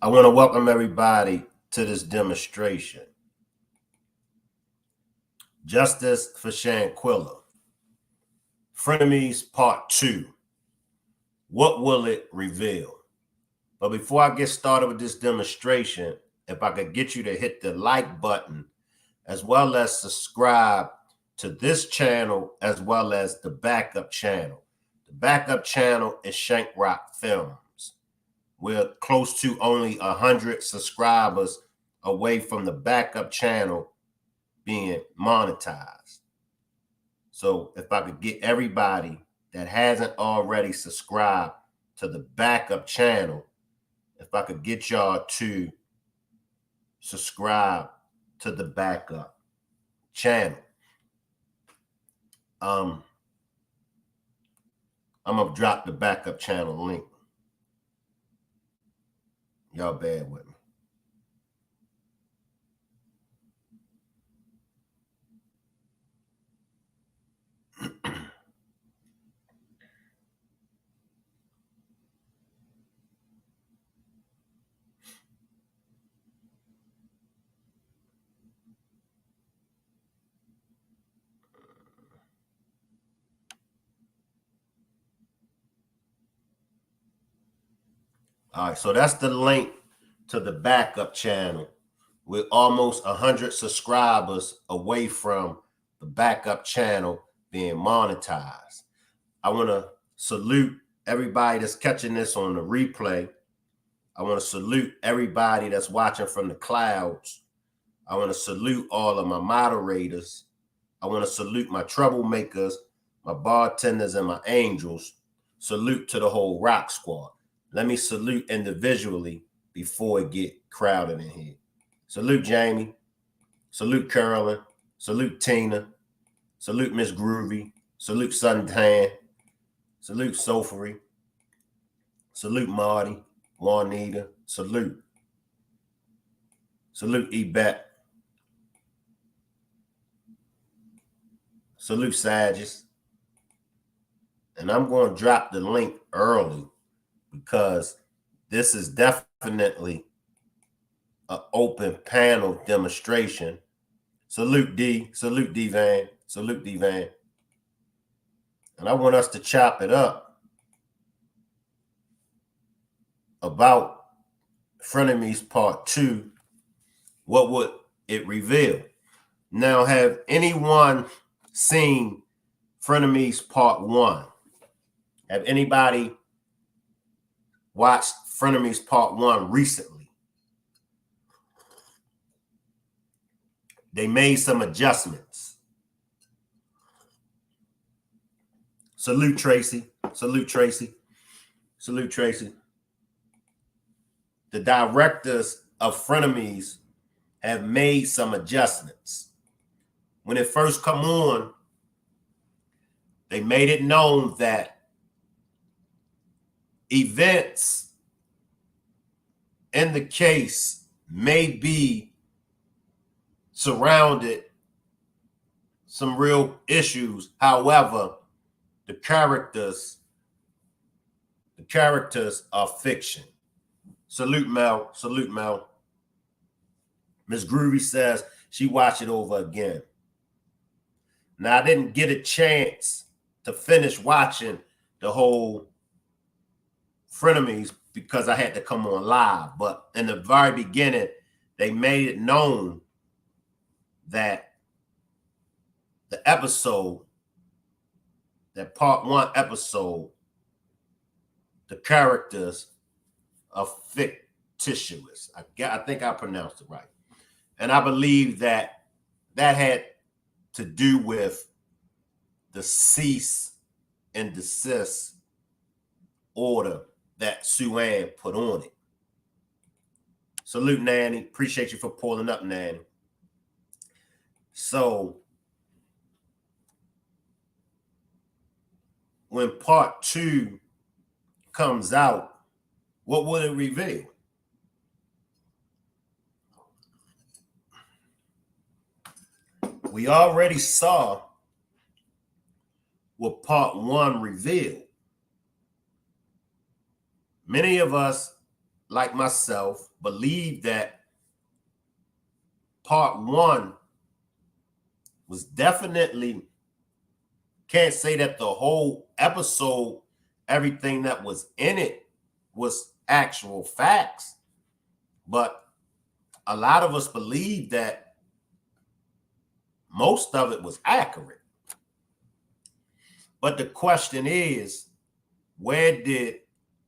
I want to welcome everybody to this demonstration. Justice for Shanquella. Frienemies Part 2. What will it reveal? But before I get started with this demonstration, if I could get you to hit the like button, as well as subscribe to this channel, as well as the backup channel. The backup channel is Shanquella Films. We're close to only 100 subscribers away from the backup channel being monetized. So if I could get everybody that hasn't already subscribed to the backup channel, if I could get y'all to subscribe to the backup channel. I'm gonna drop the backup channel link. Y'all bear with me. All right, so that's the link to the backup channel. We're almost 100 subscribers away from the backup channel being monetized. I want to salute everybody that's catching this on the replay. I want to salute everybody that's watching from the clouds. I want to salute all of my moderators. I want to salute my troublemakers, my bartenders, and my angels. Salute to the whole rock squad. Let me salute individually before it get crowded in here. Salute Jamie. Salute Carolyn. Salute Tina. Salute Miss Groovy. Salute Suntan. Salute Sophie. Salute Marty. Juanita. Salute. Salute Yvette. Salute Sages. And I'm going to drop the link early because this is definitely an open panel demonstration. Salute D. Salute D-Van. Salute D-Van. And I want us to chop it up about Frienemies Part 2. What would it reveal? Now, have anyone seen Frienemies Part 1? Have anybody watched Frienemies Part 1 recently? They made some adjustments. Salute Tracy. Salute Tracy. Salute Tracy. The directors of Frienemies have made some adjustments. When it first come on, they made it known that events in the case may be surrounded some real issues. However, the characters are fiction. Salute Mel. Salute Mel. Miss Groovy says she watched it over again. Now, I didn't get a chance to finish watching the whole Frienemies because I had to come on live. But in the very beginning, they made it known that the episode, that Part 1 episode, the characters are fictitious. I think I pronounced it right. And I believe that had to do with the cease and desist order that Sue-Ann put on it. Salute, Nanny. Appreciate you for pulling up, Nanny. So when Part 2 comes out, what will it reveal? We already saw what Part 1 revealed. Many of us like myself, believe that part one was definitely, can't say that the whole episode, everything that was in it was actual facts, but a lot of us believe that most of it was accurate. But the question is, where did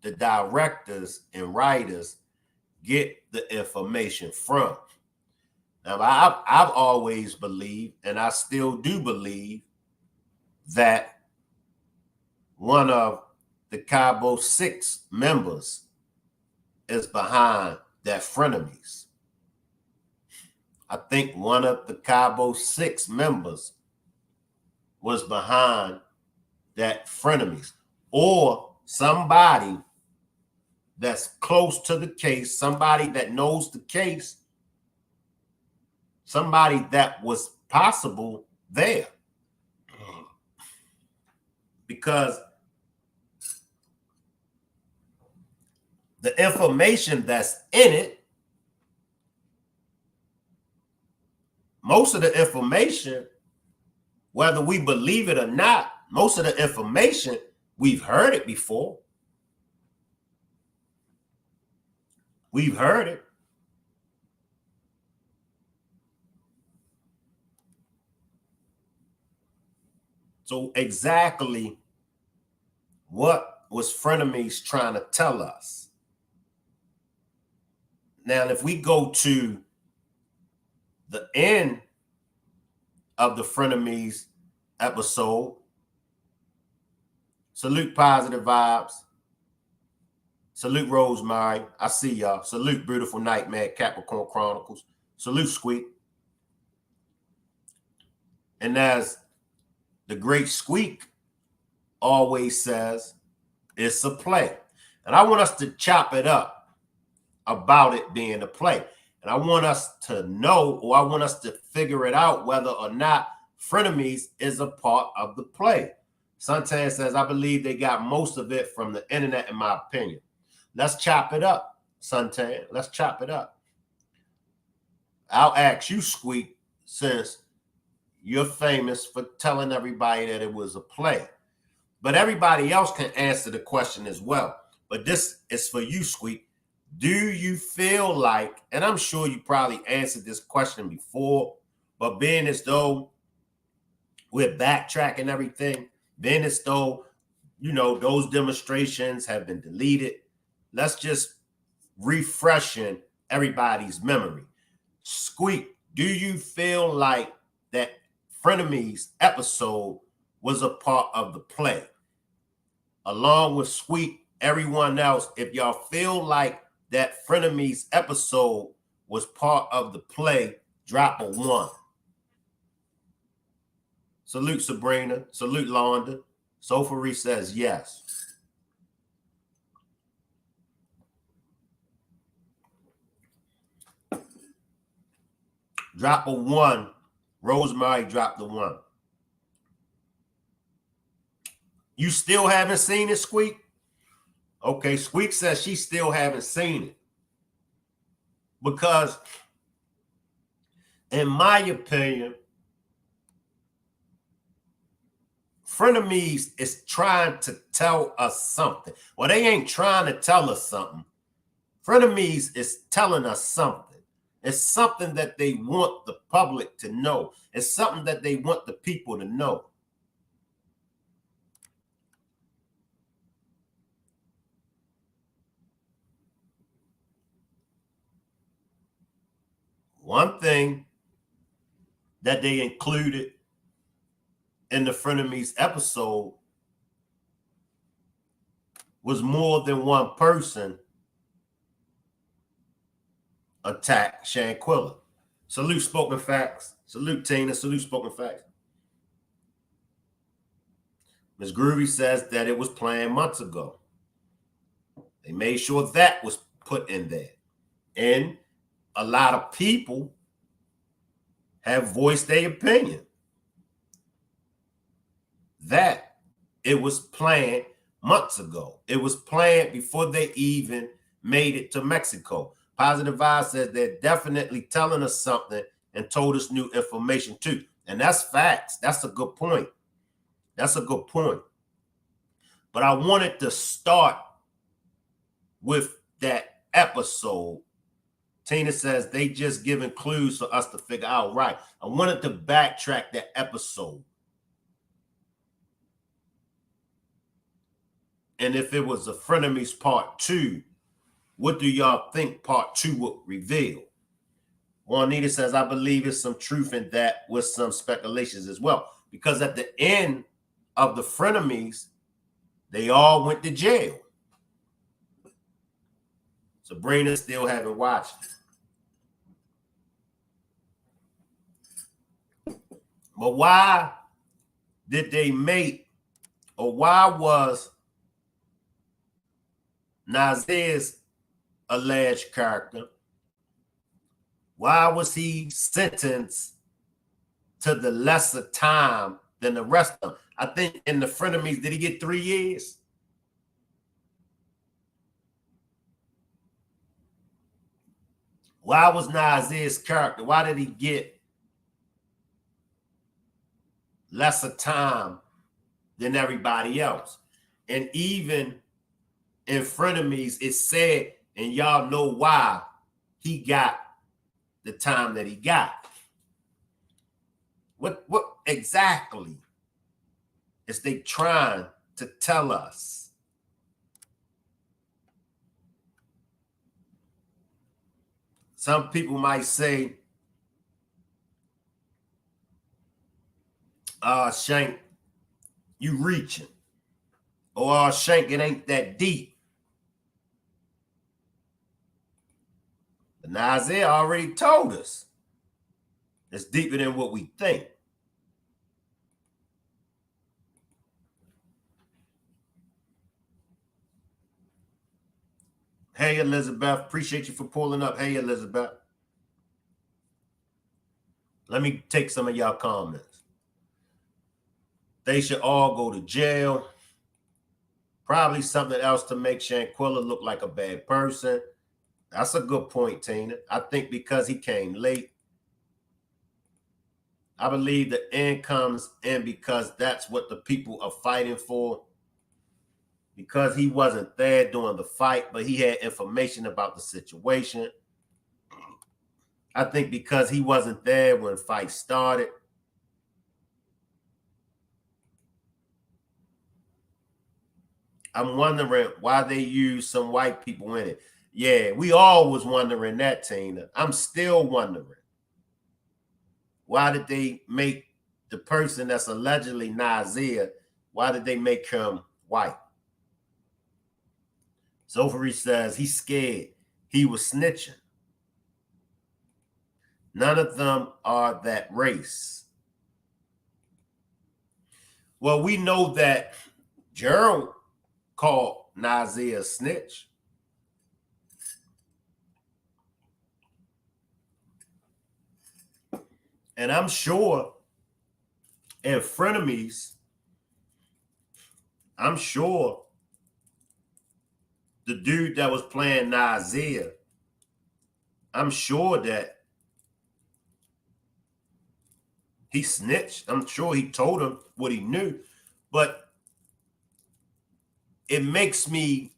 the directors and writers get the information from? Now, I've always believed, and I still do believe, that one of the Cabo 6 members is behind that Frienemies. I think one of the Cabo 6 members was behind that Frienemies, or somebody that's close to the case, somebody that knows the case, somebody that was possible there. Because the information that's in it, most of the information, whether we believe it or not, most of the information, we've heard it before. We've heard it. So exactly what was Frienemies trying to tell us? Now, if we go to the end of the Frienemies episode, salute Positive Vibes, salute Rosemary, I see y'all, salute Beautiful Nightmare, Capricorn Chronicles, salute Squeak. And as the great Squeak always says, it's a play. And I want us to chop it up about it being a play. And I want us to know, or I want us to figure it out whether or not Frienemies is a part of the play. Suntan says, I believe they got most of it from the internet, in my opinion. Let's chop it up, Suntan. Let's chop it up. I'll ask you, Squeak, since you're famous for telling everybody that it was a play. But everybody else can answer the question as well. But this is for you, Squeak. Do you feel like, and I'm sure you probably answered this question before, but being as though we're backtracking everything, being as though, you know, those demonstrations have been deleted, let's just refreshing everybody's memory. Squeak, do you feel like that Frienemies episode was a part of the play? Along with Squeak, everyone else, if y'all feel like that Frienemies episode was part of the play, drop a 1. Salute Sabrina. Salute Londa. Sofari says yes. Drop a 1. Rosemary dropped the 1. You still haven't seen it, Squeak? Okay, Squeak says she still haven't seen it. Because, in my opinion, Frienemies is trying to tell us something. Well, they ain't trying to tell us something. Frienemies is telling us something. It's something that they want the public to know. It's something that they want the people to know. One thing that they included in the Frienemies episode was more than one person attacked Shanquella. Salute Spoken Facts. Salute Tina. Salute Spoken Facts. Ms. Groovy says that it was planned months ago. They made sure that was put in there. And a lot of people have voiced their opinion that it was planned months ago. It was planned before they even made it to Mexico. Positive Vibe says they're definitely telling us something and told us new information too. And that's facts. That's a good point. That's a good point. But I wanted to start with that episode. Tina says they just giving clues for us to figure out. Right. I wanted to backtrack that episode. And if it was a Frenemies Part 2, what do y'all think Part 2 would reveal? Juanita says, I believe there's some truth in that with some speculations as well. Because at the end of the Frenemies, they all went to jail. Sabrina still haven't watched it. But why did they make, or why was Nazir's alleged character, why was he sentenced to the lesser time than the rest of them? I think in the Frenemies, did he get 3 years? Why was Nazir's character, why did he get lesser time than everybody else? And even in Frenemies, it said, and y'all know why he got the time that he got. What exactly is they trying to tell us? Some people might say, Shank, you reaching. Or Shank, it ain't that deep. But Nazir already told us it's deeper than what we think. Hey, Elizabeth, appreciate you for pulling up. Hey, Elizabeth. Let me take some of y'all comments. They should all go to jail. Probably something else to make Shanquella look like a bad person. That's a good point, Tina. I think because he came late. I believe the end comes in because that's what the people are fighting for. Because he wasn't there during the fight, but he had information about the situation. I think because he wasn't there when fight started. I'm wondering why they use some white people in it. Yeah, we all was wondering that, Tina. I'm still wondering. Why did they make the person that's allegedly Nazir, why did they make him white? Zofari says he's scared. He was snitching. None of them are that race. Well, we know that Gerald called Nazir a snitch. And I'm sure in Frenemies, I'm sure the dude that was playing Nazir, I'm sure that he snitched. I'm sure he told him what he knew. But it makes me,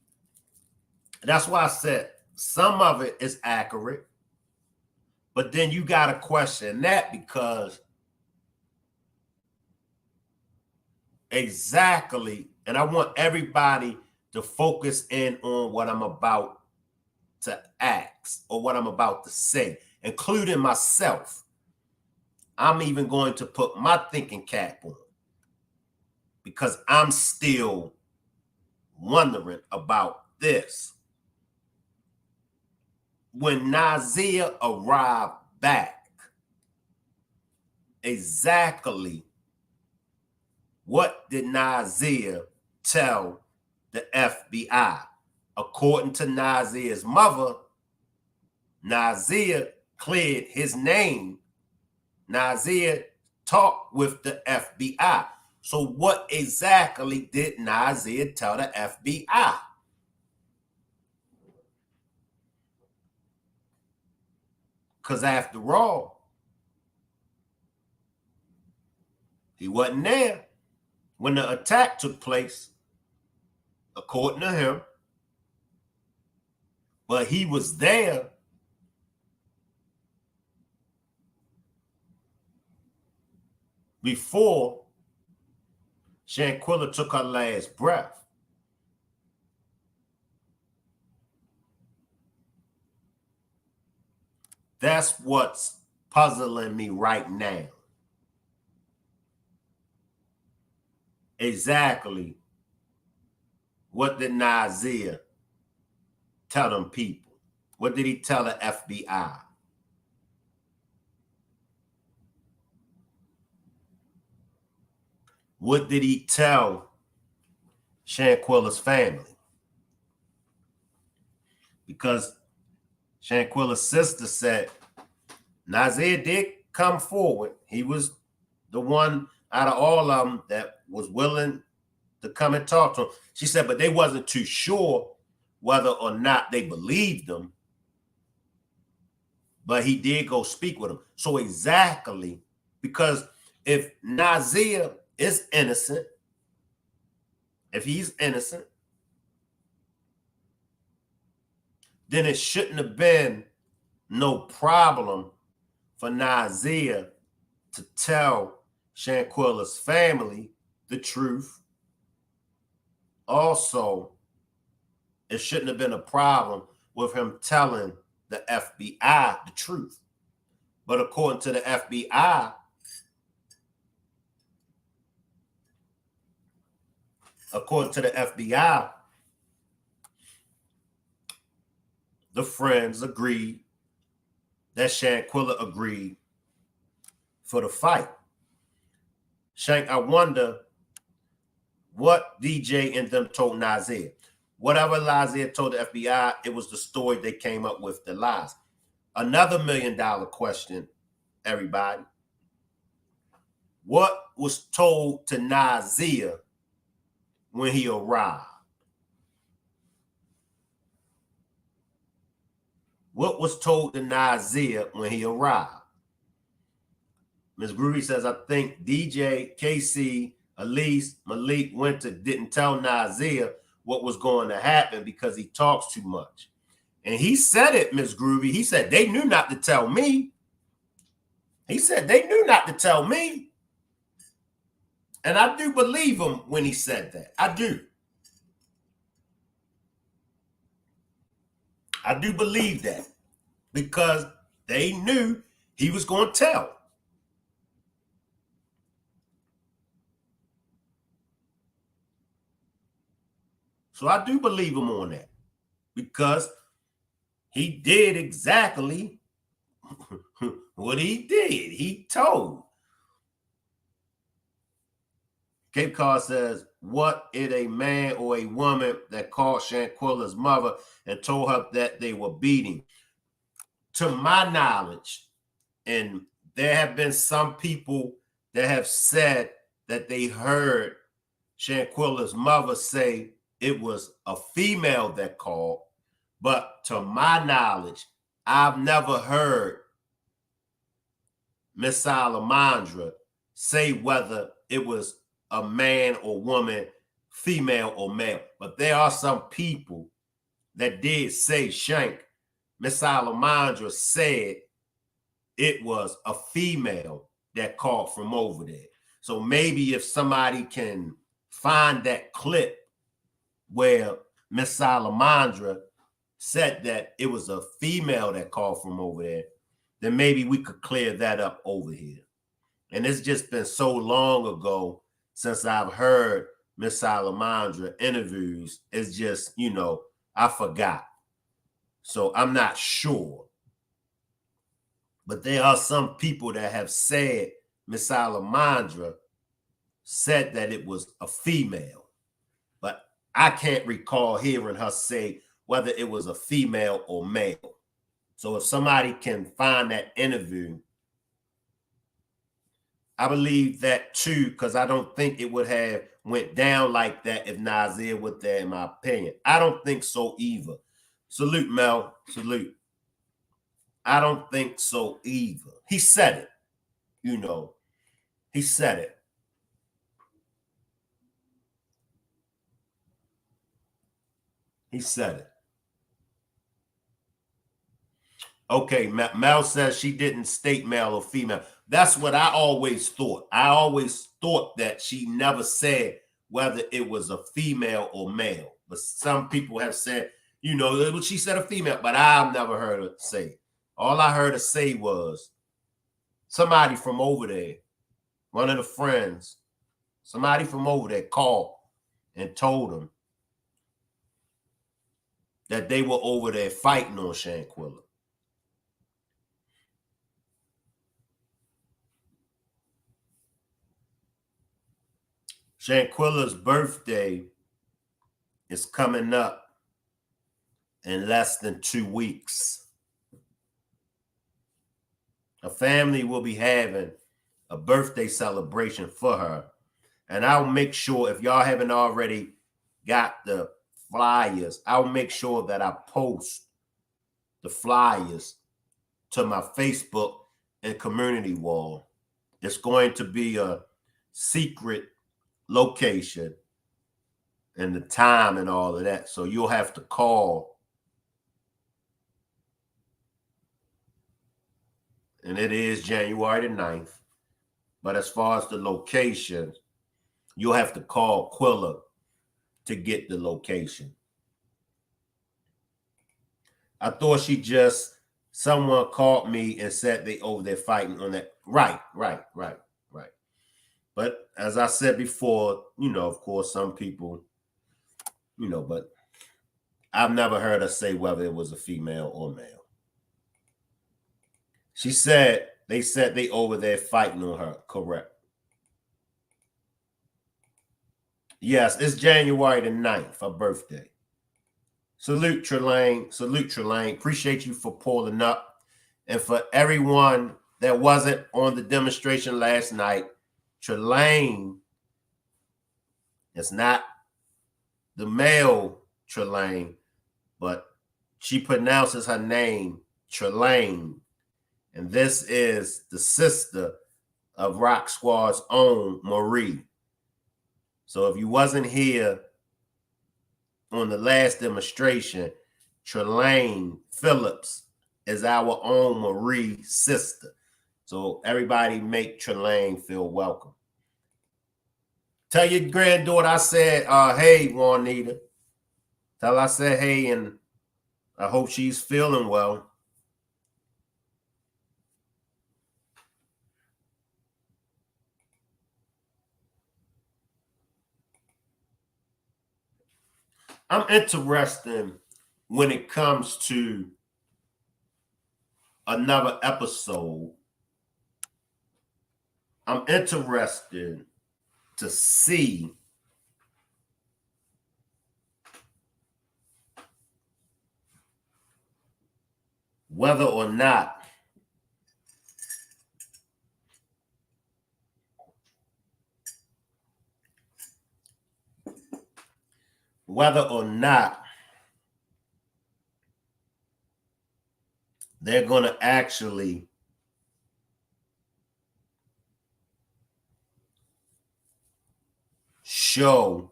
that's why I said some of it is accurate. But then you got to question that because exactly, and I want everybody to focus in on what I'm about to ask or what I'm about to say, including myself. I'm even going to put my thinking cap on because I'm still wondering about this. When Nazir arrived back, exactly what did Nazir tell the FBI? According to Nazir's mother, Nazir cleared his name. Nazir talked with the FBI. So what exactly did Nazir tell the FBI? Because after all, he wasn't there when the attack took place, according to him. But he was there before Shanquella took her last breath. That's what's puzzling me right now. Exactly what did Nazir tell them people? What did he tell the FBI? What did he tell Shanquella's family? Because Shanquella's sister said Nazir did come forward. He was the one out of all of them that was willing to come and talk to him. She said, but they wasn't too sure whether or not they believed him. But he did go speak with him. So exactly, because if Nazir is innocent, if he's innocent, then it shouldn't have been no problem for Nazir to tell Shanquella's family the truth. Also, it shouldn't have been a problem with him telling the FBI the truth. But according to the FBI, the friends agreed that Shanquella agreed for the fight. Shank, I wonder what DJ and them told Nazir. Whatever Nazir told the FBI, it was the story they came up with, the lies. Another $1 million question, everybody. What was told to Nazir when he arrived? What was told to Nazir when he arrived? Ms. Groovy says, I think DJ, KC, Elise, Malik, Winter didn't tell Nazir what was going to happen because he talks too much. And he said it, Ms. Groovy. He said, they knew not to tell me. He said, they knew not to tell me. And I do believe him when he said that. I do. I do believe that because they knew he was going to tell. So I do believe him on that because he did exactly what he did. He told. Cape Cod says, what if a man or a woman that called Shanquella's mother and told her that they were beating? To my knowledge, and there have been some people that have said that they heard Shanquella's mother say it was a female that called, but to my knowledge, I've never heard Miss Salamandra say whether it was a man or woman, female or male. But there are some people that did say, Shank, Miss Salamandra said it was a female that called from over there. So maybe if somebody can find that clip where Miss Salamandra said that it was a female that called from over there, then maybe we could clear that up over here. And it's just been so long ago since I've heard Miss Salamandra interviews. It's just, you know, I forgot. So I'm not sure. But there are some people that have said Miss Salamandra said that it was a female. But I can't recall hearing her say whether it was a female or male. So if somebody can find that interview, I believe that too, because I don't think it would have went down like that if Nazir was there, in my opinion. I don't think so either. Salute, Mel. Salute. I don't think so either. He said it, he said it. He said it. Okay, Mel says she didn't state male or female. That's what I always thought. I always thought that she never said whether it was a female or male. But some people have said, she said a female, but I've never heard her say it. All I heard her say was somebody from over there, one of the friends, somebody from over there called and told them that they were over there fighting on Shanquella. Shanquella's birthday is coming up in less than 2 weeks. Her family will be having a birthday celebration for her. And I'll make sure, if y'all haven't already got the flyers, I'll make sure that I post the flyers to my Facebook and community wall. It's going to be a secret location and the time and all of that. So you'll have to call. And it is January the 9th. But as far as the location, you'll have to call Quilla to get the location. I thought someone called me and said they over there fighting on that. Right. But as I said before, of course, some people, but I've never heard her say whether it was a female or male. She said they over there fighting on her. Correct. Yes, it's January the 9th, her birthday. Salute, Trelane. Salute, Trelane. Appreciate you for pulling up. And for everyone that wasn't on the demonstration last night, Trelane is not the male Trelane, but she pronounces her name Trelane. And this is the sister of Rock Squad's own Marie. So if you wasn't here on the last demonstration, Trelane Phillips is our own Marie sister. So everybody make Trelane feel welcome. Tell your granddaughter I said, hey, Juanita. Tell her I said, hey, and I hope she's feeling well. I'm interested when it comes to another episode. I'm interested to see whether or not they're going to actually show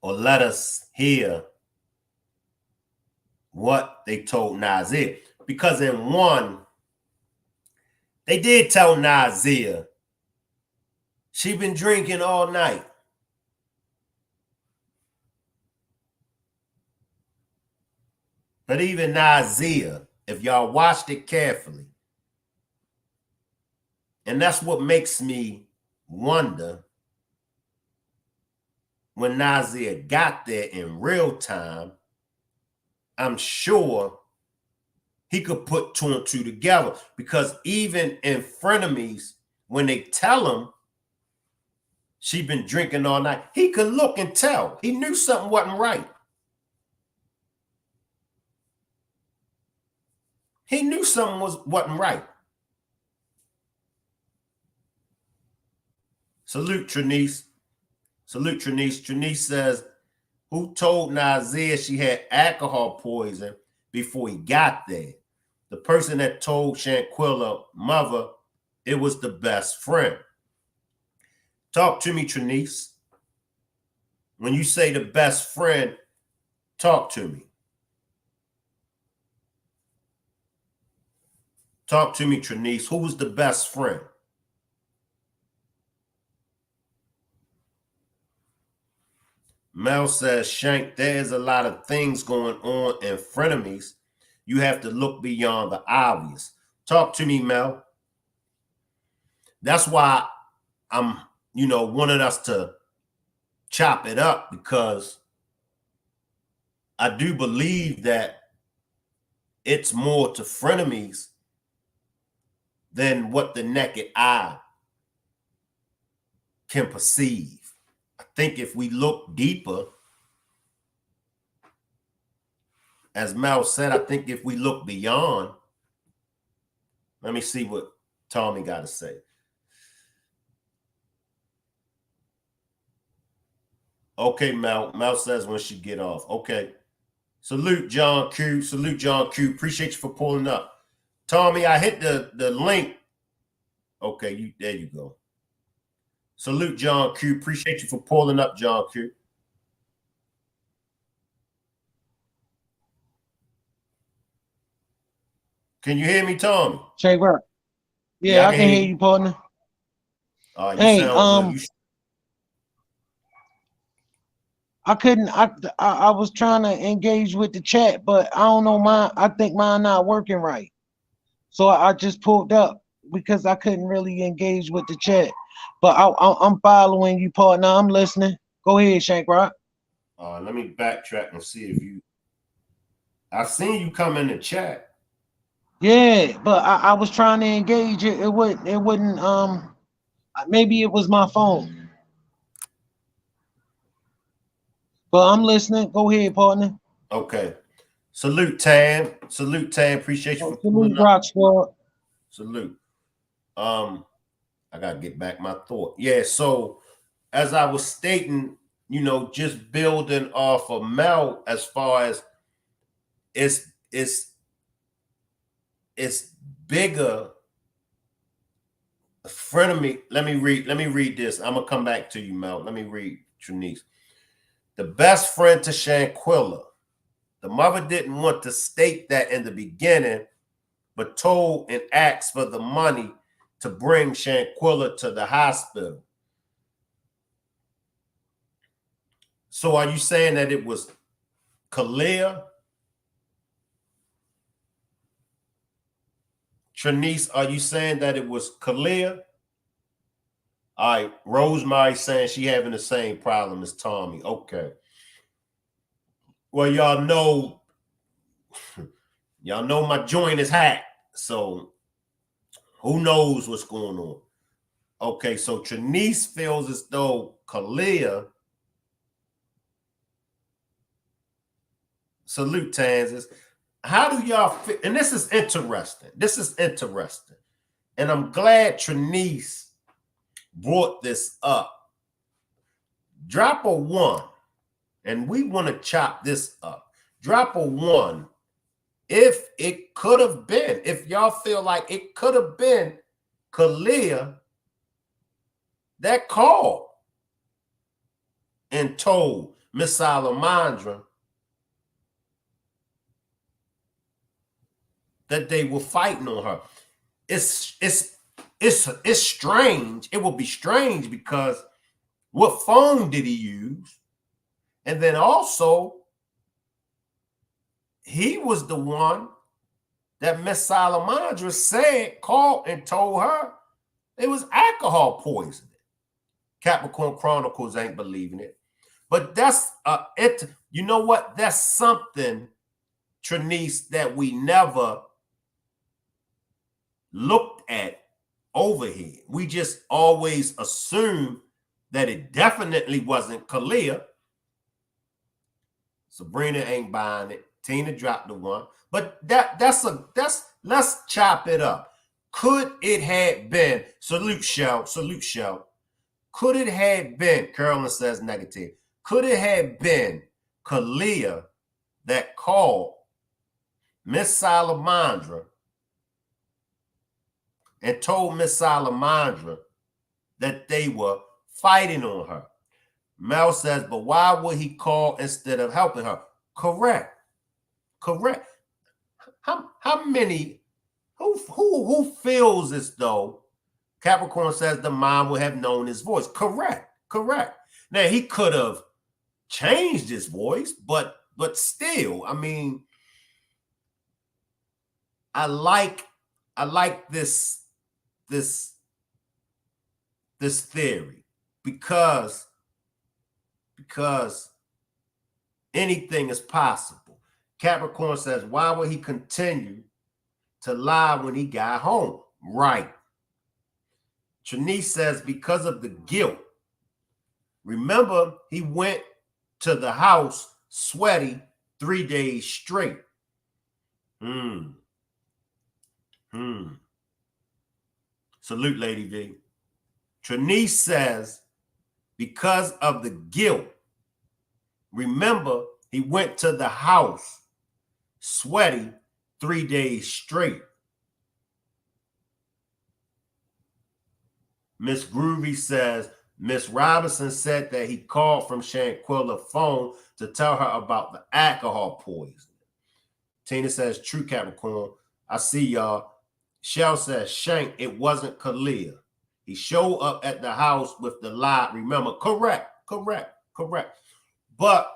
or let us hear what they told Nazir. Because in one, they did tell Nazir she been drinking all night. But even Nazir, if y'all watched it carefully, and that's what makes me wonder, when Nazir got there in real time, I'm sure he could put two and two together, because even in Frienemies, when they tell him she been drinking all night, he could look and tell. He knew something wasn't right. He knew something wasn't right. Salute, Trinice. Salute, Trinice. Trinice says, who told Nazir she had alcohol poison? before he got there. The person that told Shanquella mother it was the best friend. Talk to me, Trinice. When you say the best friend, talk to me. Talk to me, Trinice. Who was the best friend? Mel says, Shank, there's a lot of things going on in frenemies. You have to look beyond the obvious. Talk to me, Mel. That's why I'm, wanted us to chop it up, because I do believe that it's more to frenemies than what the naked eye can perceive. I think if we look deeper, as Mel said, I think if we look beyond, let me see what Tommy got to say. Okay, Mel. Mel says when she get off. Okay. Salute, John Q. Salute, John Q. Appreciate you for pulling up. Tommy, I hit the link. Okay, there you go. Salute, John Q. Appreciate you for pulling up, John Q. Can you hear me, Tommy? Shank, right? Yeah, I can hear you, partner. All right, you sound good. I couldn't. I was trying to engage with the chat, but I don't know I think mine not working right. So I just pulled up because I couldn't really engage with the chat. But I'm following you, partner. I'm listening. Go ahead, Shank Rock. Let me backtrack and see if you. I seen you come in the chat. Yeah, but I was trying to engage it. It wouldn't. Maybe it was my phone. But I'm listening. Go ahead, partner. Okay. Salute, Tam. Salute, Tam. Appreciate you for salute, Rock Squad. Salute. I gotta get back my thought. Yeah, so as I was stating, just building off of Mel, as far as it's bigger. Frenemy. Let me read this. I'm gonna come back to you, Mel. Let me read Trinice. The best friend to Shanquella. The mother didn't want to state that in the beginning, but told and asked for the money to bring Shanquella to the hospital. So are you saying that it was Kalia? Trinice, are you saying that it was Kalia? All right, Rosemary saying she having the same problem as Tommy. Okay. Well, y'all know my joint is hacked, so who knows what's going on. Okay, so Trinice feels as though Kalia. Salute, Tanzas. How do y'all feel? And this is interesting. And I'm glad Trinice brought this up. Drop a 1, and we want to chop this up. Drop a 1 if it could have been, if y'all feel like it could have been Kalia that called and told Miss Salamandra that they were fighting on her. It's strange. It will be strange because what phone did he use? And then also, he was the one that Miss Salamandra said, called and told her it was alcohol poisoning. Capricorn Chronicles ain't believing it. But that's you know what? That's something, Trinice, that we never looked at over here. We just always assume that it definitely wasn't Kalia. Sabrina ain't buying it. Tina dropped the 1. But that's let's chop it up. Could it have been, salute show. Could it have been, Carolyn says negative, could it have been Kalia that called Miss Salamandra and told Miss Salamandra that they were fighting on her. Mel says, but why would he call instead of helping her? Correct. Correct. How many, who feels as though Capricorn says the mom would have known his voice? Correct. Correct. Now, he could have changed his voice, but still, I mean, I like this theory because anything is possible. Capricorn says, why would he continue to lie when he got home? Right. Trinice says, because of the guilt. Remember, he went to the house sweaty 3 days straight. Salute, Lady V. Trinice says, because of the guilt. Remember, he went to the house sweaty 3 days straight. Miss Groovy says, Miss Robinson said that he called from Shanquella's phone to tell her about the alcohol poisoning. Tina says, true, Capricorn. I see y'all. Shell says, Shank, it wasn't Kalia. He showed up at the house with the lie. Remember, correct. But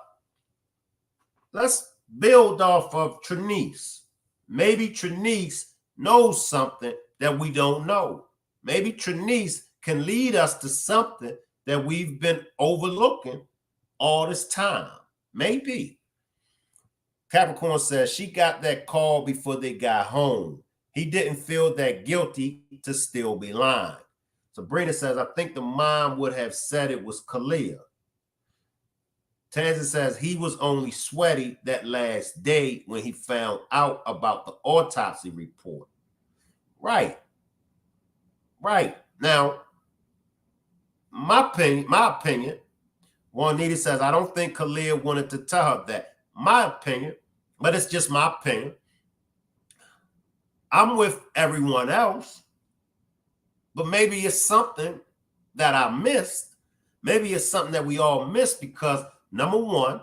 let's build off of Trinice. Maybe Trinice knows something that we don't know. Maybe Trinice can lead us to something that we've been overlooking all this time. Maybe. Capricorn says she got that call before they got home. He didn't feel that guilty to still be lying. Sabrina says, I think the mom would have said it was Kalia. Tanzan says he was only sweaty that last day when he found out about the autopsy report. Right. Now, my opinion, Juanita says, I don't think Kalia wanted to tell her that. My opinion, but it's just my opinion. I'm with everyone else, but maybe it's something that I missed. Maybe it's something that we all missed because, number one,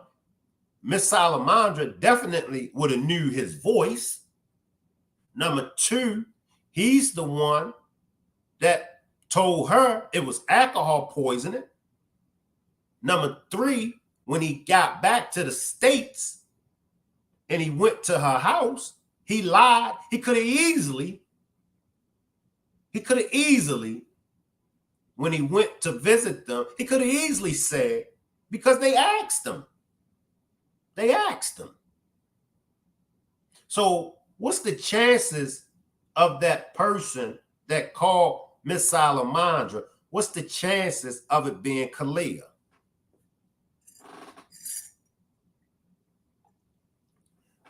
Miss Salamandra definitely would have knew his voice. Number two, he's the one that told her it was alcohol poisoning. Number three, when he got back to the States and he went to her house, he lied. He could have easily, when he went to visit them, he could have easily said, because they asked him. So what's the chances of that person that called Miss Salamandra? What's the chances of it being Kalia?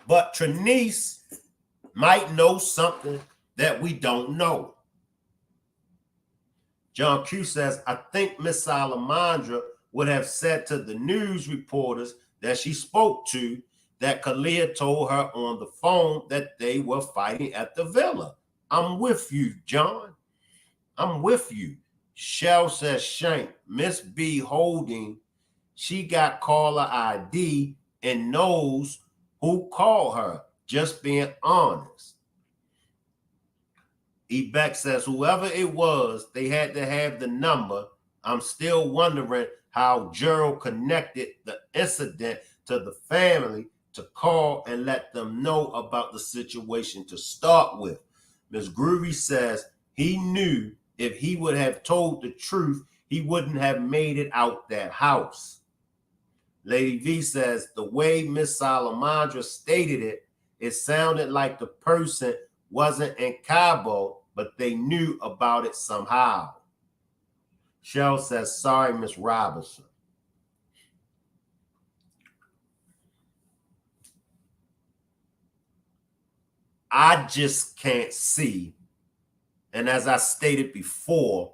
But Trinice might know something that we don't know. John Q says, I think Miss Salamandra would have said to the news reporters that she spoke to that Kalia told her on the phone that they were fighting at the villa. I'm with you, John. I'm with you. Shell says, Shank, Miss B holding, she got caller ID and knows who called her, just being honest. Ebeck says, whoever it was, they had to have the number. I'm still wondering how Gerald connected the incident to the family to call and let them know about the situation to start with. Ms. Groovy says he knew if he would have told the truth, he wouldn't have made it out that house. Lady V says the way Miss Salamandra stated it, it sounded like the person wasn't in Cabo, but they knew about it somehow. Shell says, sorry, Miss Robinson. I just can't see. And as I stated before,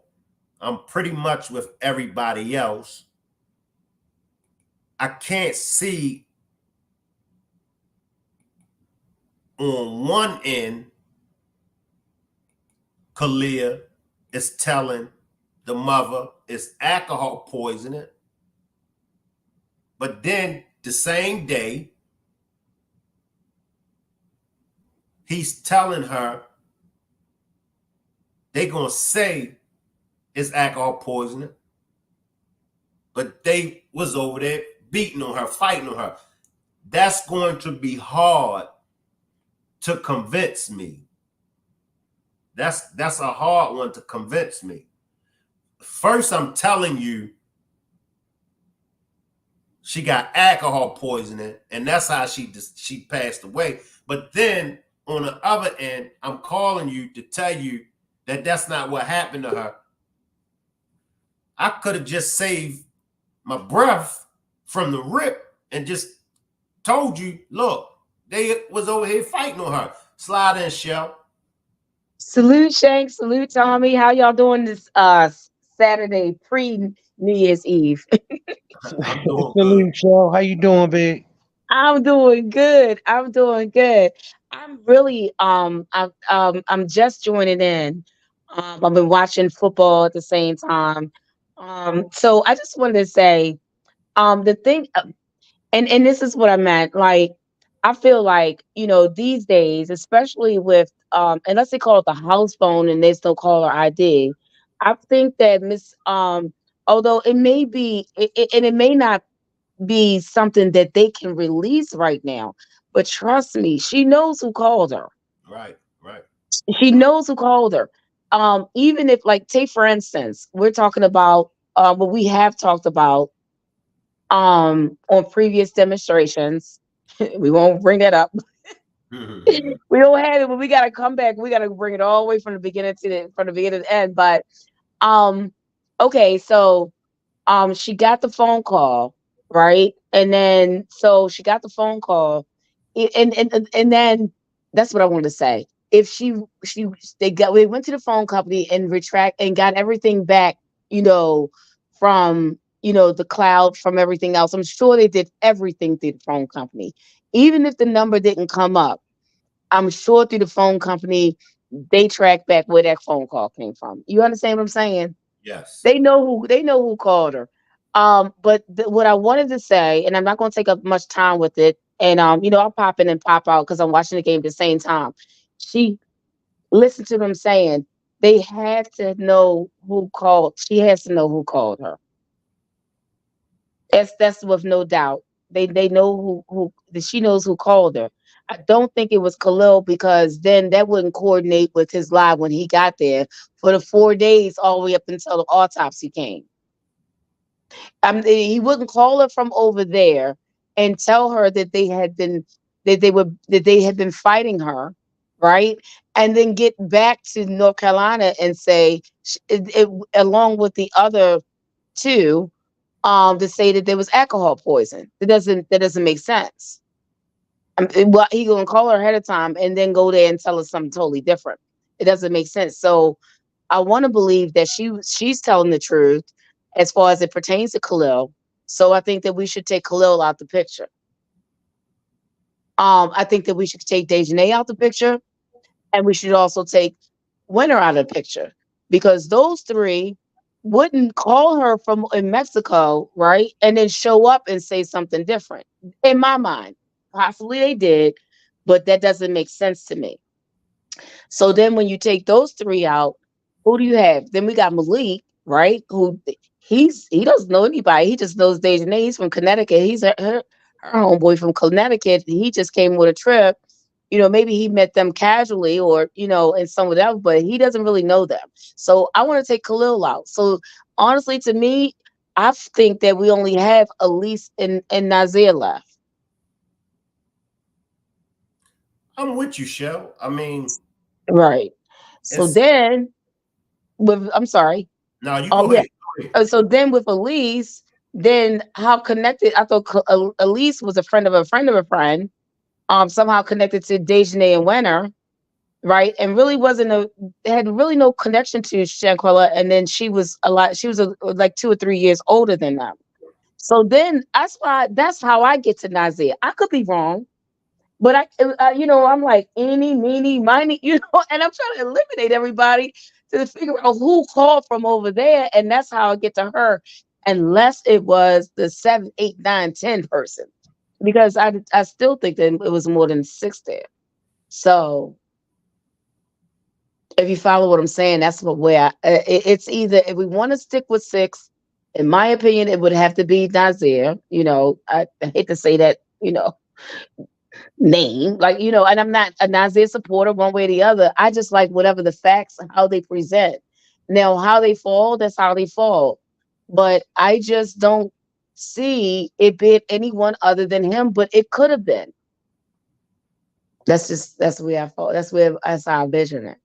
I'm pretty much with everybody else. I can't see on one end, Kalia is telling the mother it's alcohol poisoning, but then the same day, he's telling her they gonna say it's alcohol poisoning, but they was over there beating on her, fighting on her. That's going to be hard to convince me. That's a hard one to convince me. First, I'm telling you, she got alcohol poisoning, and that's how she passed away. But then on the other end, I'm calling you to tell you that that's not what happened to her. I could have just saved my breath from the rip and just told you, look, they was over here fighting on her. Slide in, Shell. Salute Shank, salute Tommy. How y'all doing this Saturday pre New Year's Eve? I'm doing good. Salute, y'all. How you doing, big? I'm doing good. I'm doing good. I'm really I'm just joining in. I've been watching football at the same time. So I just wanted to say the thing and this is what I meant. Like, I feel like, these days, especially with unless they call it the house phone and there's no caller ID, I think that Miss although it may be and it may not be something that they can release right now, but trust me, she knows who called her. Right, right. She knows who called her. Even if, like, take for instance, we're talking about what we have talked about on previous demonstrations. We won't bring that up. We don't have it, but we gotta come back. We gotta bring it all the way from the beginning to the beginning to the end. But um, okay, so she got the phone call, right? And then so she got the phone call, and then that's what I wanted to say. If she they went to the phone company and retract and got everything back, you know, from the cloud, from everything else. I'm sure they did everything through the phone company, even if the number didn't come up. I'm sure through the phone company they tracked back where that phone call came from. You understand what I'm saying? Yes. They know who called her. But what I wanted to say, and I'm not going to take up much time with it, and I'll pop in and pop out because I'm watching the game at the same time. She Listen to them saying they have to know who called. She has to know who called her. That's with no doubt. They know who that she knows who called her. I don't think it was Khalil because then that wouldn't coordinate with his live when he got there for the 4 days all the way up until the autopsy came. He wouldn't call her from over there and tell her that they had been fighting her, right? And then get back to North Carolina and say along with the other two, to say that there was alcohol poison. That doesn't make sense. Well, he gonna call her ahead of time and then go there and tell us something totally different. It doesn't make sense. So I want to believe that she's telling the truth as far as it pertains to Khalil. So I think that we should take Khalil out the picture. I think that we should take Dejanay out the picture, and we should also take Winter out of the picture because those three wouldn't call her from in Mexico, right? And then show up and say something different. In my mind, possibly they did, but that doesn't make sense to me. So then when you take those three out, who do you have? Then we got Malik, right? He doesn't know anybody. He just knows Dejanay. He's from Connecticut. He's her homeboy from Connecticut. He just came with a trip. Maybe he met them casually or, in someone else, but he doesn't really know them. So I want to take Khalil out. So honestly, to me, I think that we only have Elise and Nazir left. I'm with you, Shell. I mean, Right. So it's then I'm sorry. now you go Yeah. ahead. Go ahead. So then with Elise, then how connected? I thought Elise was a friend of a friend of a friend. Somehow connected to Dejanay and Winter, right? And really wasn't had really no connection to Shanquella. And then she was a lot. She was like 2 or 3 years older than them. So then that's how I get to Nazir. I could be wrong, But I'm like, eeny, meeny, miny, and I'm trying to eliminate everybody to figure out who called from over there, and that's how I get to her, unless it was the 7, 8, 9, 10 person, because I still think that it was more than 6 there. So if you follow what I'm saying, that's what where it's either, if we want to stick with 6, in my opinion, it would have to be Nazir. I hate to say that, name, like, and I'm not a Nazir supporter one way or the other. I just like whatever the facts and how they present. Now, how they fall, that's how they fall. But I just don't see it being anyone other than him, but it could have been. That's where I fall. That's how I vision it.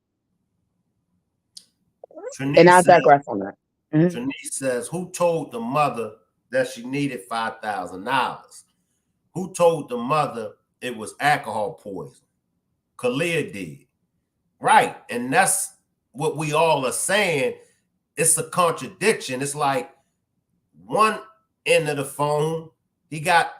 And Trinice I says, digress on that. Mhm. Trinice says, who told the mother that she needed $5,000? Who told the mother it was alcohol poison? Kalia did. Right. And that's what we all are saying. It's a contradiction. It's like one end of the phone, he got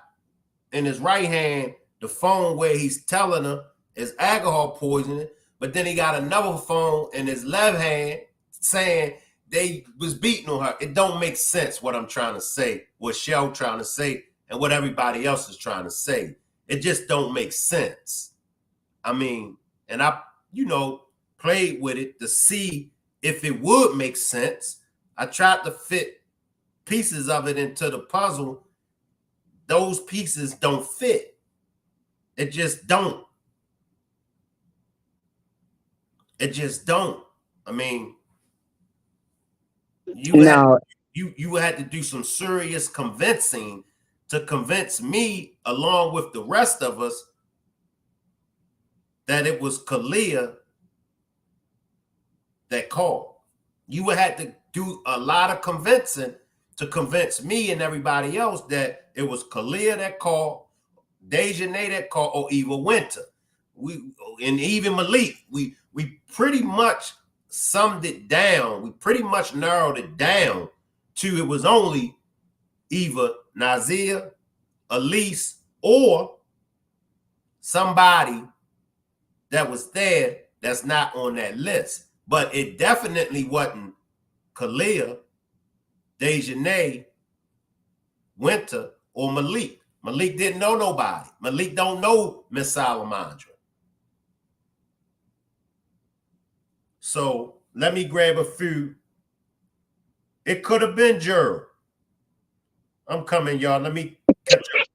in his right hand the phone where he's telling her is alcohol poisoning, but then he got another phone in his left hand saying they was beating on her. It don't make sense what I'm trying to say, what Shell trying to say, and what everybody else is trying to say. It just don't make sense. I mean, and I, played with it to see if it would make sense. I tried to fit pieces of it into the puzzle. Those pieces don't fit. It just don't. It just don't. I mean, No, you had to do some serious convincing to convince me, along with the rest of us, that it was Kalia that called. You would have to do a lot of convincing to convince me and everybody else that it was Kalia that called, Dejanay that called, or Eva Winter. And even Malik. We pretty much summed it down. We pretty much narrowed it down to it was only Eva, Nazir, Elise, or somebody that was there that's not on that list. But it definitely wasn't Kalia, Dejanay, Winter, or Malik. Malik didn't know nobody. Malik don't know Miss Salamandra. So let me grab a few. It could have been Gerald. I'm coming, y'all. Let me catch up.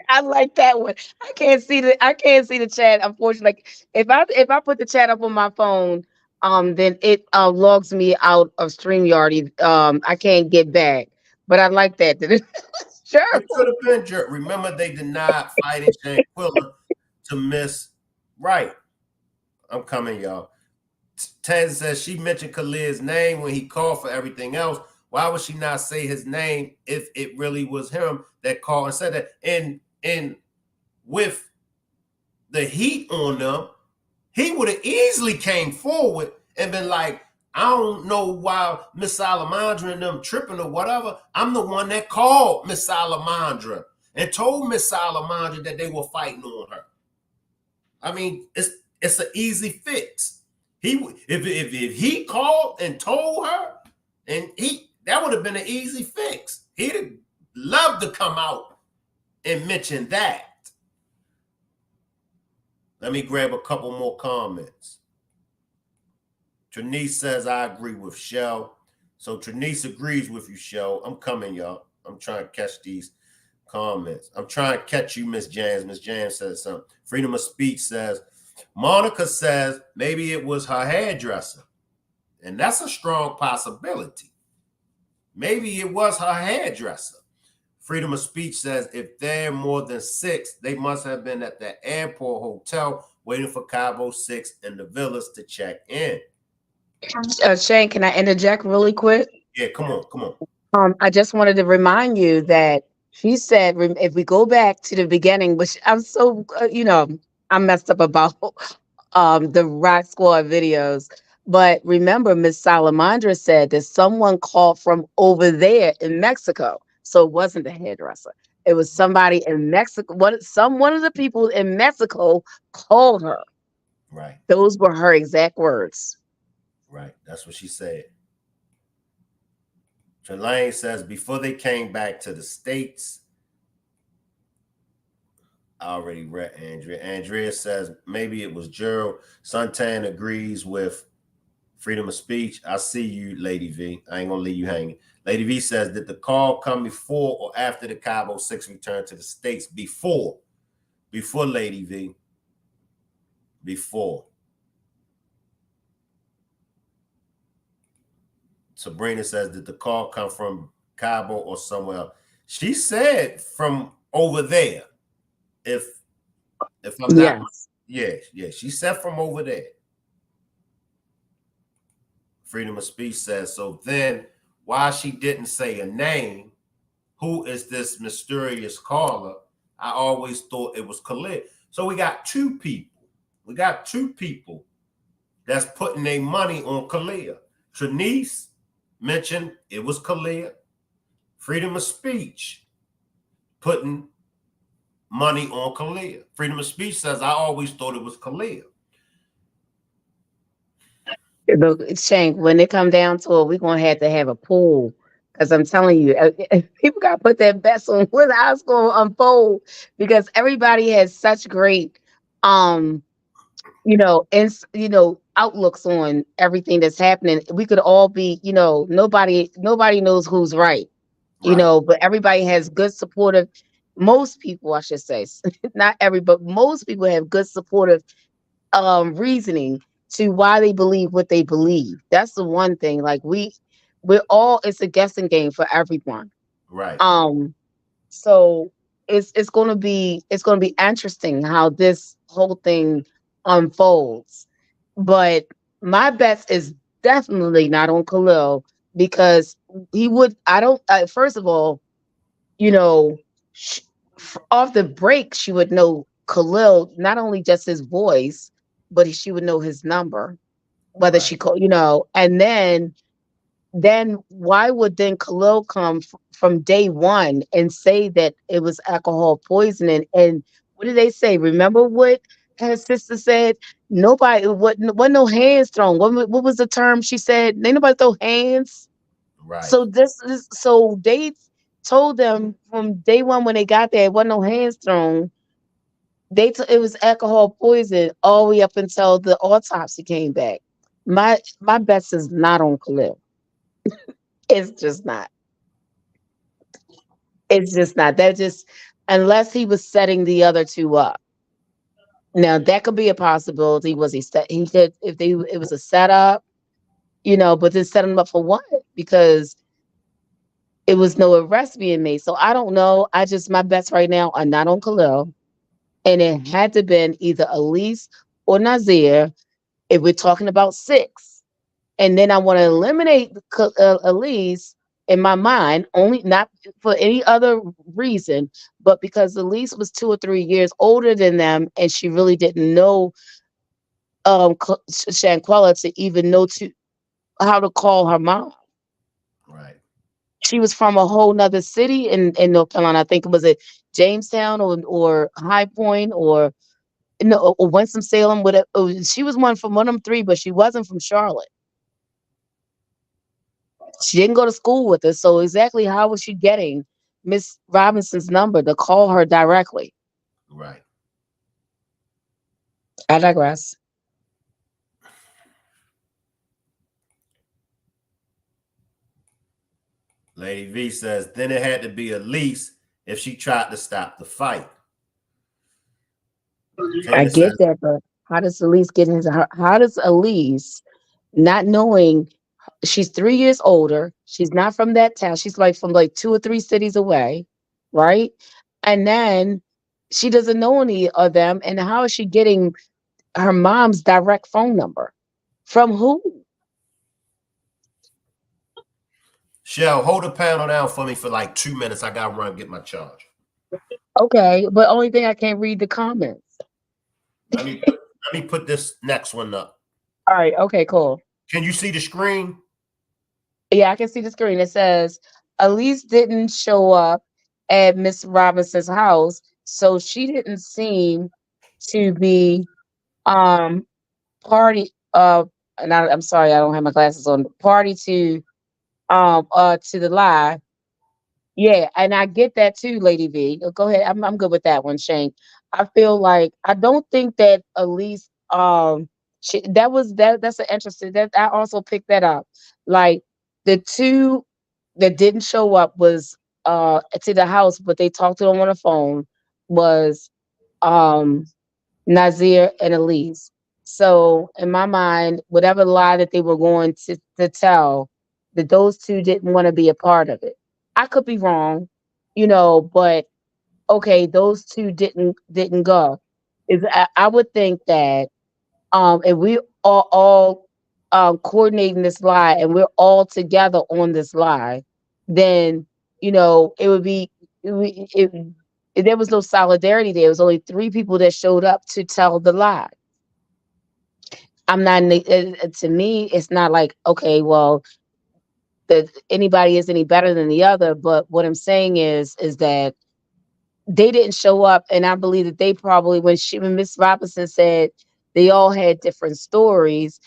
I like that one. I can't see the chat. Unfortunately, like, if I put the chat up on my phone, then it logs me out of StreamYard. I can't get back. But I like that. Sure. It could have been Gerald. Remember, they denied fighting Shanquella to Miss Right. I'm coming, y'all. Taz says she mentioned Khalid's name when he called for everything else. Why would she not say his name if it really was him that called and said that? And with the heat on them, he would have easily came forward and been like, I don't know why Miss Salamandra and them tripping or whatever. I'm the one that called Miss Salamandra and told Miss Salamandra that they were fighting on her. I mean, it's an easy fix. If he called and told her, and that would have been an easy fix. He'd have loved to come out and mention that. Let me grab a couple more comments. Trinice says, I agree with Shell. So Trinice agrees with you, Shell. I'm coming, y'all. I'm trying to catch these comments. I'm trying to catch you, Miss James. Miss James says something. Freedom of Speech says, Monica says maybe it was her hairdresser. And that's a strong possibility. Maybe it was her hairdresser. Freedom of Speech says if they're more than 6, they must have been at the airport hotel waiting for Cabo 6 and the villas to check in. Shane, can I interject really quick? Yeah, come on. I just wanted to remind you that she said, if we go back to the beginning, which I'm so, I messed up about the Rock Squad videos. But remember, Miss Salamandra said that someone called from over there in Mexico. So it wasn't the hairdresser. It was somebody in Mexico. One of the people in Mexico called her. Right. Those were her exact words. Right. That's what she said. Trelane says before they came back to the States, I already read Andrea. Andrea says maybe it was Gerald. Suntan agrees with freedom of speech. I see you, Lady V. I ain't gonna leave you hanging. Lady V says, did the call come before or after the Cabo 6 returned to the States? Before Lady V. Before. Sabrina says, did the call come from Cabo or somewhere else? She said from over there. If I'm not, Yes. yeah, she said from over there. Freedom of speech says, so then why she didn't say a name, who is this mysterious caller? I always thought it was Khalid. So we got two people. That's putting their money on Khalid. Trinice mentioned it was Khalid. Freedom of speech putting money on Khalid. Freedom of speech says, I always thought it was Khalid. Look, Shank, when it come down to it, we're gonna have to have a pool. Because I'm telling you, people gotta put their best on how it's gonna unfold because everybody has such great um outlooks on everything that's happening. We could all be, nobody knows who's right, Right, but everybody has good supportive. Most people, I should say, not every, but most people have good supportive reasoning to why they believe what they believe. That's the one thing. Like we're all, it's a guessing game for everyone. right, Um, so it's gonna be interesting how this whole thing unfolds. But my bet is definitely not on Khalil because he would. I don't. First of all, you know, sh- off the break, she would know Khalil, not only just his voice, but she would know his number, whether right, she called, and then why would then Khalil come from day one and say that it was alcohol poisoning? And what did they say? Remember what her sister said? Nobody, what no hands thrown. What was the term she said? Ain't nobody throw hands. right, So so they told them from day one when they got there, it wasn't no hands thrown. It was alcohol poison all the way up until the autopsy came back. My bet is not on Khalil. It's just not. It's just not. That just unless he was setting the other two up. Now that could be a possibility. Was he set? He could if they it was a setup, but then set him up for what? Because it was no arrest being made. So I don't know. My bets right now are not on Khalil, and it had to been either Elise or Nazir if we're talking about six. And then I want to eliminate Elise in my mind, only not for any other reason, but because Elise was 2 or 3 years older than them, and she really didn't know Shanquella to even know how to call her mom. right, She was from a whole nother city in North Carolina. I think it was at Jamestown or High Point or no or Winston Salem. Whatever. She was one from one of them three, but she wasn't from Charlotte. She didn't go to school with us, so exactly how was she getting Miss Robinson's number to call her directly? right. I digress. Lady V says, then it had to be Elise if she tried to stop the fight. I Kenya get says, that, but how does Elise, not knowing she's 3 years older, she's not from that town, she's like from like 2 or 3 cities away, right? And then she doesn't know any of them, and how is she getting her mom's direct phone number? From who? Shell, hold the panel down for me for like 2 minutes. I gotta run and get my charge. Okay, but only thing I can't read the comments. Let me put this next one up. All right, okay, cool. Can you see the screen? Yeah, I can see the screen. It says Elise didn't show up at Miss Robinson's house. So she didn't seem to be um party and I'm sorry, I don't have my glasses on. Party to the lie. Yeah, and I get that too, Lady V. Go ahead. I'm good with that one, Shane. I feel like I don't think that Elise that was that's an interesting that I also picked that up. Like the two that didn't show up was to the house, but they talked to them on the phone was um Nazir and Elise. So in my mind, whatever lie that they were going to tell, that those two didn't want to be a part of it. I could be wrong, but okay, those two didn't go. Is I would think that if we are all coordinating this lie and we're all together on this lie, then it would be there was no solidarity there. It was only three people that showed up to tell the lie. I'm not to me, it's not like, okay, well, that anybody is any better than the other. But what I'm saying is that they didn't show up, and I believe that they probably when Miss Robinson said they all had different stories.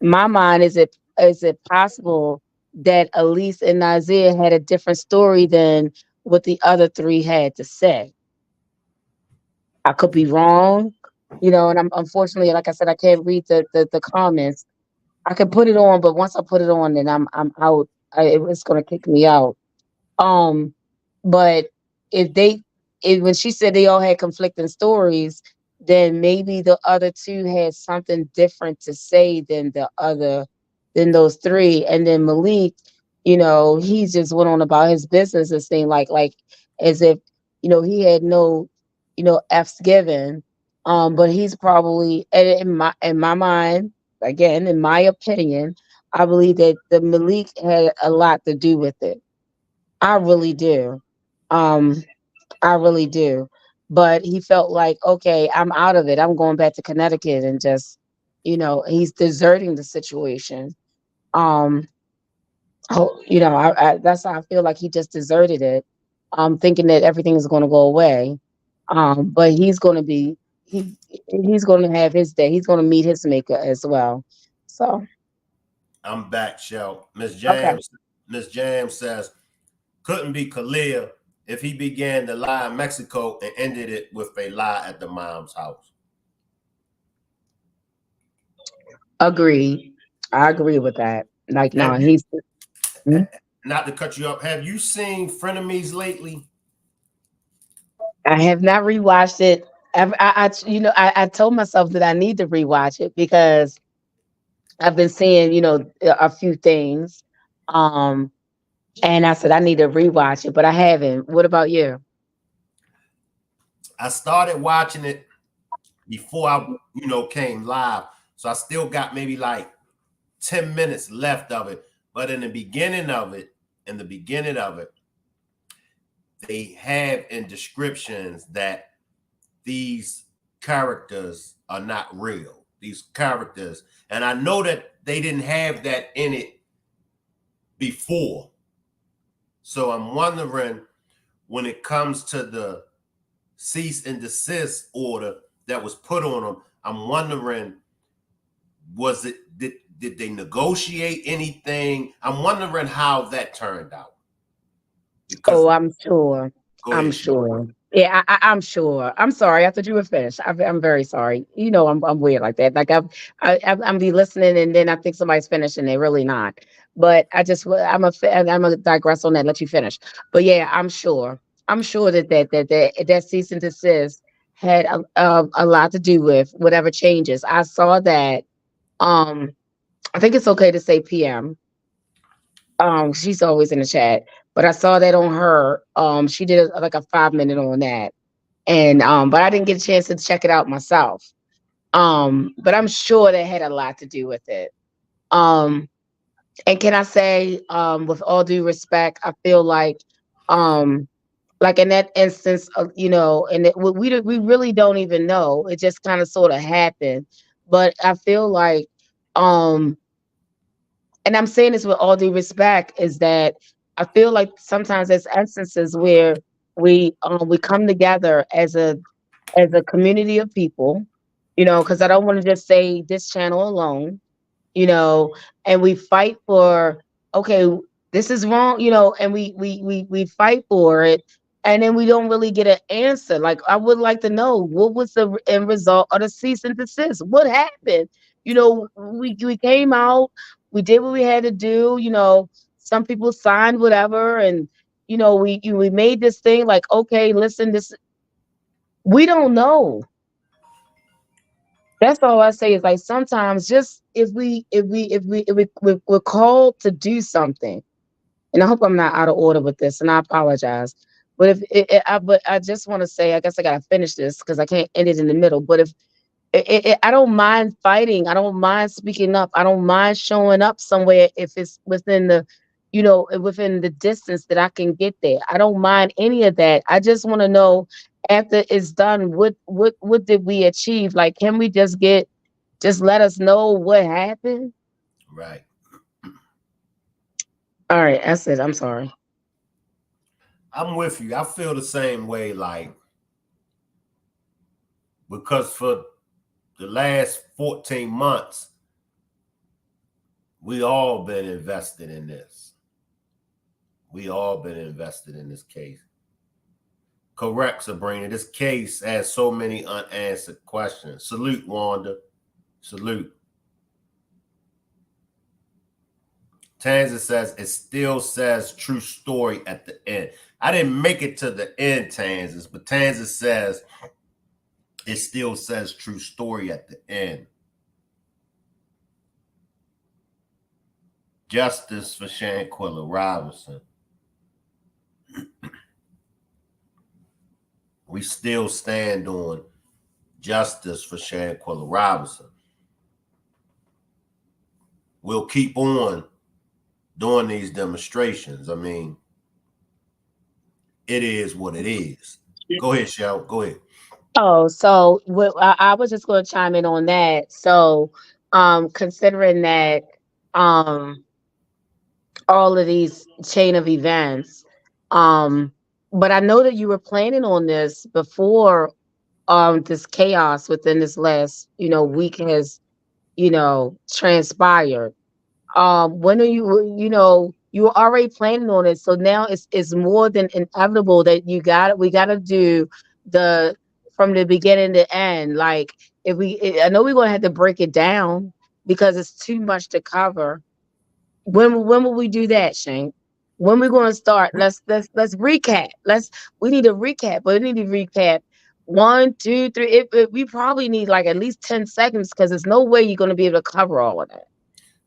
My mind is it possible that Elise and Isaiah had a different story than what the other three had to say? I could be wrong, and I'm unfortunately, like I said, I can't read the comments. I can put it on, but once I put it on, then I'm out. It's gonna kick me out. Um, but if they, if when she said they all had conflicting stories, then maybe the other two had something different to say than those three. And then Malik, he just went on about his business and seemed like as if he had no f's given. But he's probably, and in my mind, again, in my opinion, I believe that the Malik had a lot to do with it. I really do. Um, I really do. But he felt like, okay, I'm out of it. I'm going back to Connecticut and just, he's deserting the situation. Um, that's how I feel like he just deserted it. Thinking that everything is going to go away. But he he's going to have his day. He's going to meet his maker as well. So, I'm back, Shell. Miss okay. James. Miss James says couldn't be Kalia if he began the lie in Mexico and ended it with a lie at the mom's house. Agreed. I agree with that. Like, no, Have you, he's. Hmm? not to cut you up, have you seen Frenemies lately? I have not rewatched it. I told myself that I need to rewatch it because I've been seeing, a few things. Um, and I said I need to rewatch it, but I haven't. What about you? I started watching it before I came live. So I still got maybe like 10 minutes left of it. But in the beginning of it, they have in descriptions that these characters are not real. These characters, and I know that they didn't have that in it before. So I'm wondering when it comes to the cease and desist order that was put on them, I'm wondering, was it did they negotiate anything? I'm wondering how that turned out. Because Oh, I'm sure. go I'm ahead, Sean. sure. Yeah, I'm sure. I'm sorry. I thought you were finished. I'm very sorry. I'm weird like that. Like I'm be listening and then I think somebody's finished and they're really not. But I'm a digress on that. Let you finish. But yeah, I'm sure. I'm sure that cease and desist had a lot to do with whatever changes. I saw that. Um, I think it's okay to say PM. She's always in the chat, but I saw that on her. She did like a 5 minute on that, and but I didn't get a chance to check it out myself. But I'm sure that had a lot to do with it. Um, and can I say, with all due respect, I feel um, like in that instance, and we really don't even know. It just kind of sort of happened, but I feel like, and I'm saying this with all due respect, is that I feel like sometimes there's instances where we come together as a community of people, because I don't want to just say this channel alone, you know, and we fight for, okay, this is wrong, and we fight for it, and then we don't really get an answer. Like, I would like to know, what was the end result of the cease and desist? What happened? We came out, we did what we had to do, some people signed whatever, and we made this thing like, okay, listen, this, we don't know. That's all I say is, like, sometimes, just if we're called to do something, and I hope I'm not out of order with this, and I apologize. But but I just want to say, I guess I gotta finish this because I can't end it in the middle. But if I don't mind fighting, I don't mind speaking up, I don't mind showing up somewhere if it's within within the distance that I can get there. I don't mind any of that. I just want to know, after it's done, what did we achieve? Like, can we just let us know what happened? Right. All right, that's it. I'm sorry. I'm with you. I feel the same way, like, because for the last 14 months, we all been invested in this. We all been invested in this case. Correct, Sabrina. This case has so many unanswered questions. Salute, Wanda. Salute. Tanza says it still says true story at the end. I didn't make it to the end, Tanzas, but Tanza says it still says true story at the end. Justice for Shanquella Robinson. We still stand on justice for Shanquella Robinson. We'll keep on doing these demonstrations. I mean, it is what it is. Go ahead, Shell. Go ahead. Oh, so I was just going to chime in on that. So, considering that, um, all of these chain of events, um, but I know that you were planning on this before, this chaos within this last, week has, transpired. When are you were already planning on it, so now it's more than inevitable that we gotta do the from the beginning to end. Like, I know we're gonna have to break it down because it's too much to cover. When will we do that, Shane? When we gonna start? Let's recap. We need to recap, but we need to recap one, two, three. We probably need like at least 10 seconds because there's no way you're gonna be able to cover all of that.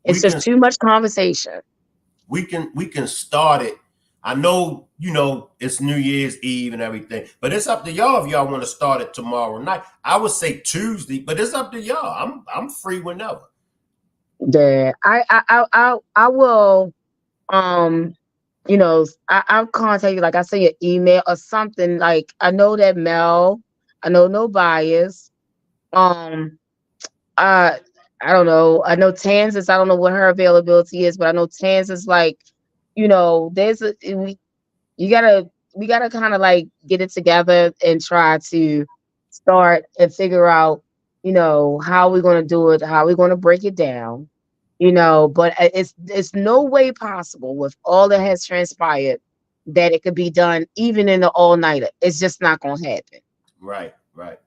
We It's can just too much conversation. we can start it. I know, it's New Year's Eve and everything, but it's up to y'all if y'all want to start it tomorrow night. I would say Tuesday, but it's up to y'all. I'm free whenever. Yeah, I will. Um, I'll contact you. Like, I send you an email or something. Like, I know that Mel. I know no bias. Um, uh, I don't know. I know Tansis. I don't know what her availability is, but I know Tans is like, there's you gotta we gotta kind of like get it together and try to start and figure out, how we're gonna do it, how we're gonna break it down, but it's no way possible with all that has transpired that it could be done even in the all-nighter. It's just not gonna happen. Right, right.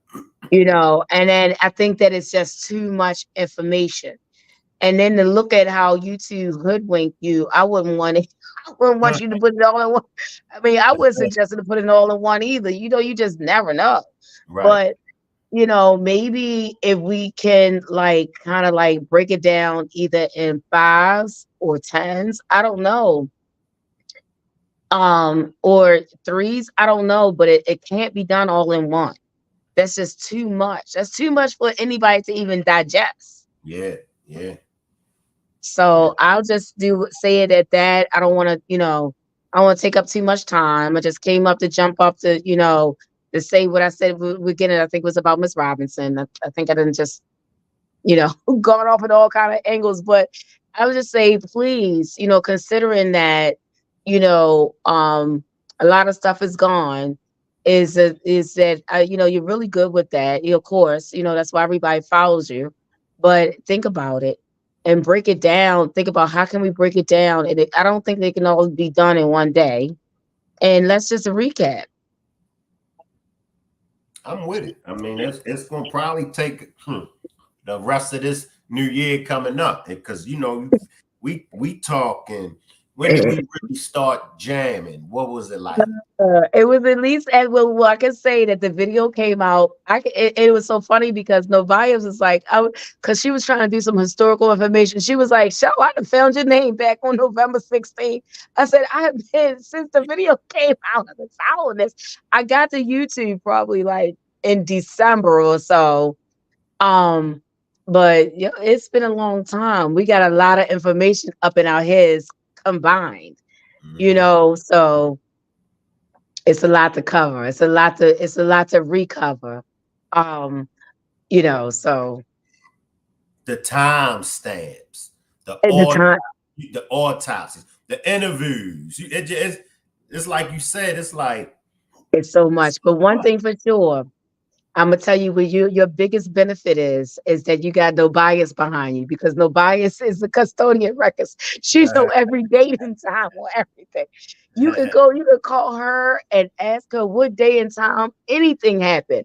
And then I think that it's just too much information. And then to look at how YouTube hoodwink you, I wouldn't want it. I wouldn't want you to put it all in one. I mean, I wouldn't suggest to put it all in one either. You just never know. Right. But maybe if we can like kind of like break it down either in fives or tens, I don't know. Or threes, I don't know, but it can't be done all in one. That's just too much. That's too much for anybody to even digest. Yeah, yeah, yeah. So I'll just say it at that. I don't want to, I don't want to take up too much time. I just came up to jump up to, to say what I said at the beginning. I think was about Miss Robinson. I think I didn't just, gone off at all kind of angles, but I would just say, please, considering that, you know, a lot of stuff is gone. Is that you're really good with that. Of course, that's why everybody follows you. But think about it and break it down. Think about how can we break it down, and I don't think they can all be done in one day. And let's just recap. I'm with it. I mean, it's gonna probably take the rest of this new year coming up because we talking. When did we really start jamming? What was it like? It was at least, and well, I can say that the video came out. It was so funny because Novias was like, because she was trying to do some historical information. She was like, "Show, I done found your name back on November 16th." I said, "I have been since the video came out. I've been following this. I got to YouTube probably like in December or so." Um, but yeah, it's been a long time. We got a lot of information up in our heads combined. Mm-hmm. So it's a lot to cover. It's a lot to recover. Um, so The time stamps, the at the time the autopsies, the interviews. It's like you said. It's like it's so much. But one thing for sure, I'm gonna tell you what your biggest benefit is that you got no bias behind you because no bias is the custodian records. She know every date and time or everything. You could call her and ask her what day and time anything happened.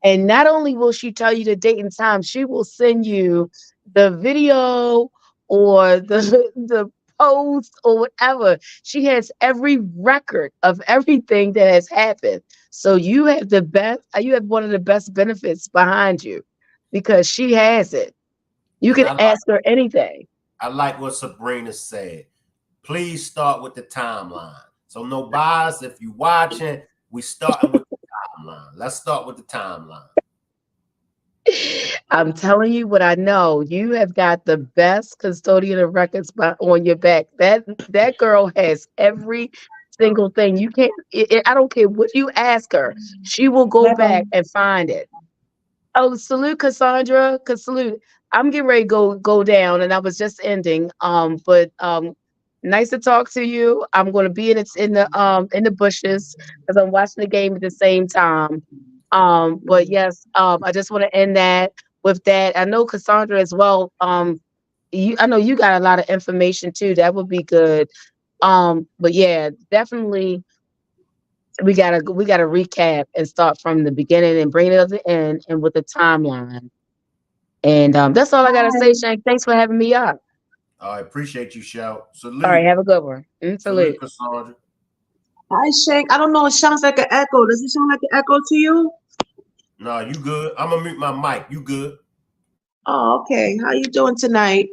And not only will she tell you the date and time, she will send you the video or the the post or whatever. She has every record of everything that has happened. So you have one of the best benefits behind you because she has it. You and can ask her anything. I like what Sabrina said. Please start with the timeline. So no bias. If you watching, we starting with the timeline. Let's start with the timeline. I'm telling you what I know. You have got the best custodian of records on your back. That girl has every single thing. You can't. I don't care what you ask her. She will go back and find it. Oh, salute Cassandra. Cause salute. I'm getting ready to go down, and I was just ending. But nice to talk to you. I'm going to be in the bushes because I'm watching the game at the same time. But yes, I just want to end that with that. I know Cassandra as well. I know you got a lot of information too. That would be good. But yeah, definitely we gotta recap and start from the beginning and bring it up to the end and with the timeline. And that's all I gotta say, Shank. Thanks for having me up. I appreciate you, Shout. All right, Salute. have a good one. Salute, Salute. Cassandra. Hi, Shank. I don't know. It sounds like an echo. Does it sound like an echo to you? No, you good. I'm gonna mute my mic. You good. Oh, okay. How you doing tonight?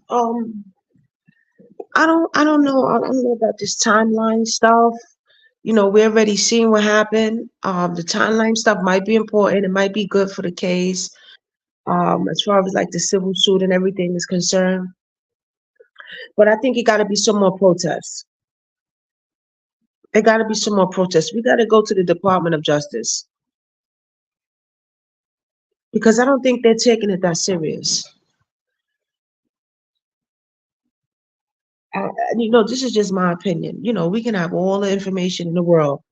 Um, I don't know. I don't know about this timeline stuff. We already seen what happened. The timeline stuff might be important. It might be good for the case. As far as like the civil suit and everything is concerned. But I think it got to be some more protests. It got to be some more protests. We got to go to the Department of Justice because I don't think they're taking it that serious. This is just my opinion. We can have all the information in the world,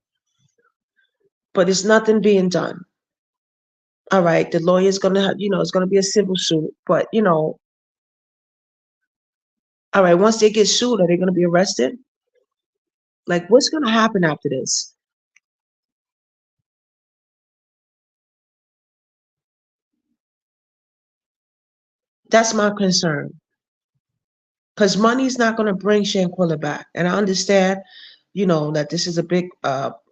but it's nothing being done. All right, the lawyer's gonna have, it's gonna be a civil suit, but all right, once they get sued, are they gonna be arrested? Like, what's gonna happen after this? That's my concern. Because money's not gonna bring Shanquella back, and I understand, that this is a big,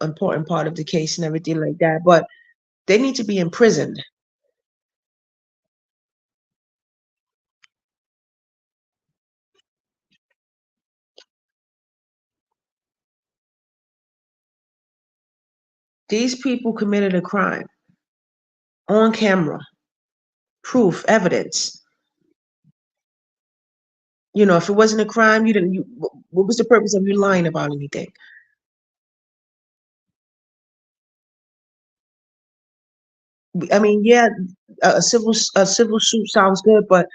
important part of the case and everything like that, but they need to be imprisoned. These people committed a crime on camera, proof, evidence. If it wasn't a crime, you didn't. What was the purpose of you lying about anything? I mean, yeah, a civil suit sounds good, but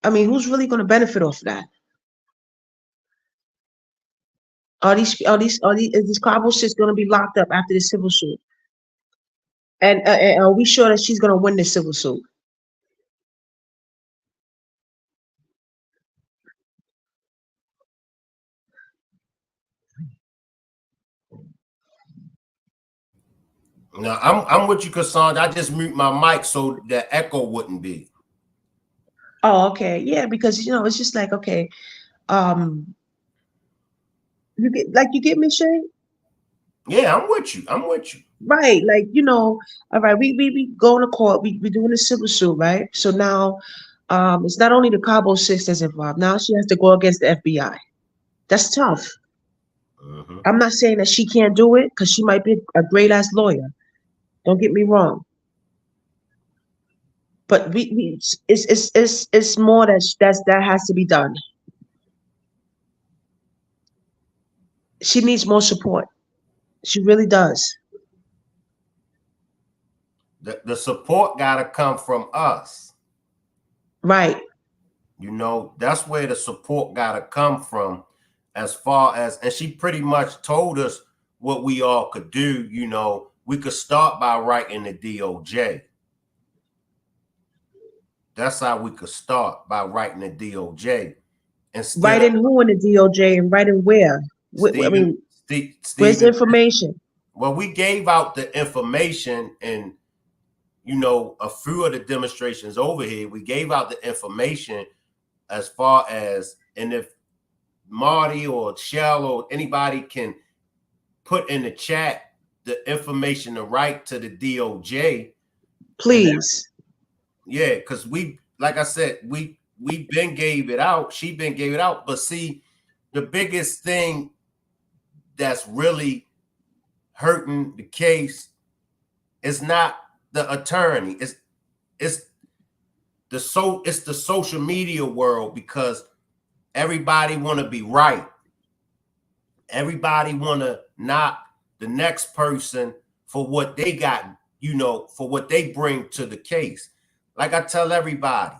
I mean, who's really going to benefit off of that? Is this Cabo sis going to be locked up after the civil suit? And are we sure that she's going to win the civil suit? No, I'm with you, Cassandra. I just mute my mic so the echo wouldn't be. Oh, okay. Yeah, because it's just like, okay, um, you get me, Shay? Yeah, I'm with you. I'm with you. Right, like, all right, we going to court, we doing a civil suit, right? So now, it's not only the Cabo sis that's involved. Now she has to go against the FBI. That's tough. Mhm. I'm not saying that she can't do it because she might be a great ass lawyer. Don't get me wrong. But it's more that has to be done. She needs more support. She really does. The support got to come from us. Right. That's where the support got to come from, as far as, and she pretty much told us what we all could do. We could start by writing the DOJ. That's how we could start, by writing the DOJ instead of Writing who in the DOJ and writing where? I Stephen. mean, where's the Stephen. information? Well, we gave out the information, and a few of the demonstrations over here, we gave out the information as far as, and if Marty or Shell or anybody can put in the chat the information to write to the DOJ. Please. Yeah, because like I said, we been gave it out. She been gave it out. But see, the biggest thing that's really hurting the case is not the attorney. It's the social media world, because everybody want to be right. Everybody want to knock the next person for what they got, for what they bring to the case. Like I tell everybody,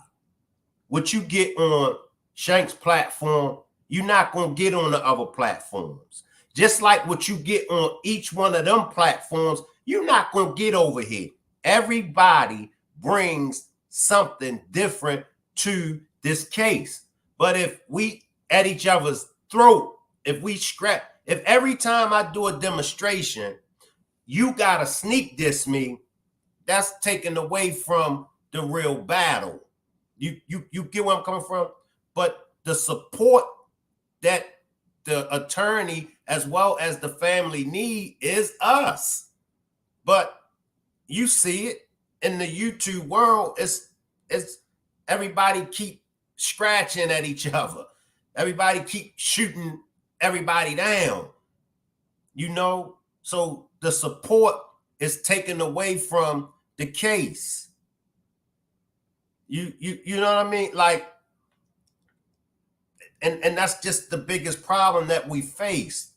what you get on Shank's platform, you're not going to get on the other platforms. Just like what you get on each one of them platforms, you're not going to get over here. Everybody brings something different to this case. But if we at each other's throat, if every time I do a demonstration, you got to sneak diss me, that's taken away from the real battle. You get where I'm coming from? But the support that the attorney as well as the family need is us. But you see it in the YouTube world, it's everybody keep scratching at each other. Everybody keep shooting everybody down. So the support is taken away from the case. You know what I mean? Like, and that's just the biggest problem that we face.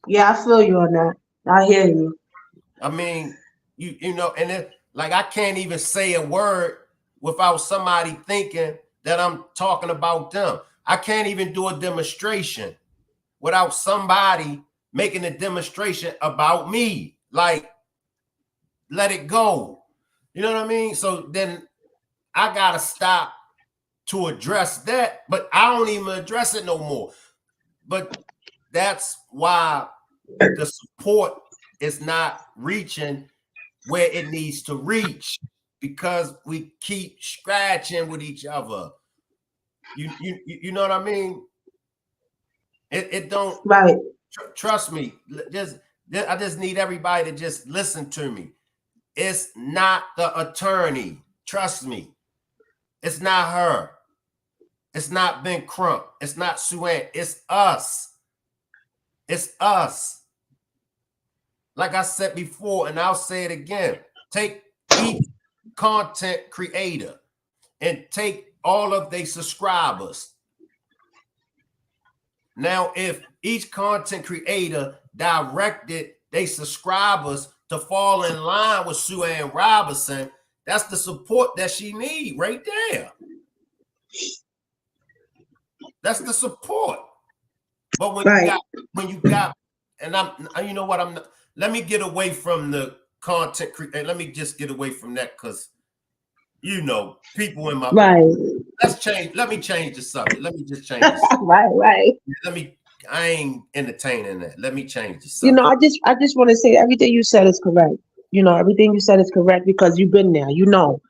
Yeah, I feel you on that. I hear you. I mean, and like, I can't even say a word without somebody thinking that I'm talking about them. I can't even do a demonstration without somebody making a demonstration about me. Like, let it go. You know what I mean? So then I gotta stop to address that, but I don't even address it no more. But that's why the support is not reaching where it needs to reach, because we keep scratching with each other. You know what I mean? It don't. Right. Trust me. I just need everybody to just listen to me. It's not the attorney. Trust me. It's not her. It's not Ben Crump. It's not Sue Ann. It's us. It's us. Like I said before, and I'll say it again. Take each content creator and take all of their subscribers. Now, if each content creator directed their subscribers to fall in line with Sue Ann Robinson, That's the support that she need right there. That's the support. But when you got, and you know what, let me get away from the content create. Let me just get away from that because, you know, people in my let me change the subject. Let me just change the subject. Right. I ain't entertaining that. Let me change the subject. You know, I just want to say everything you said is correct. You know, everything you said is correct because you've been there. You know,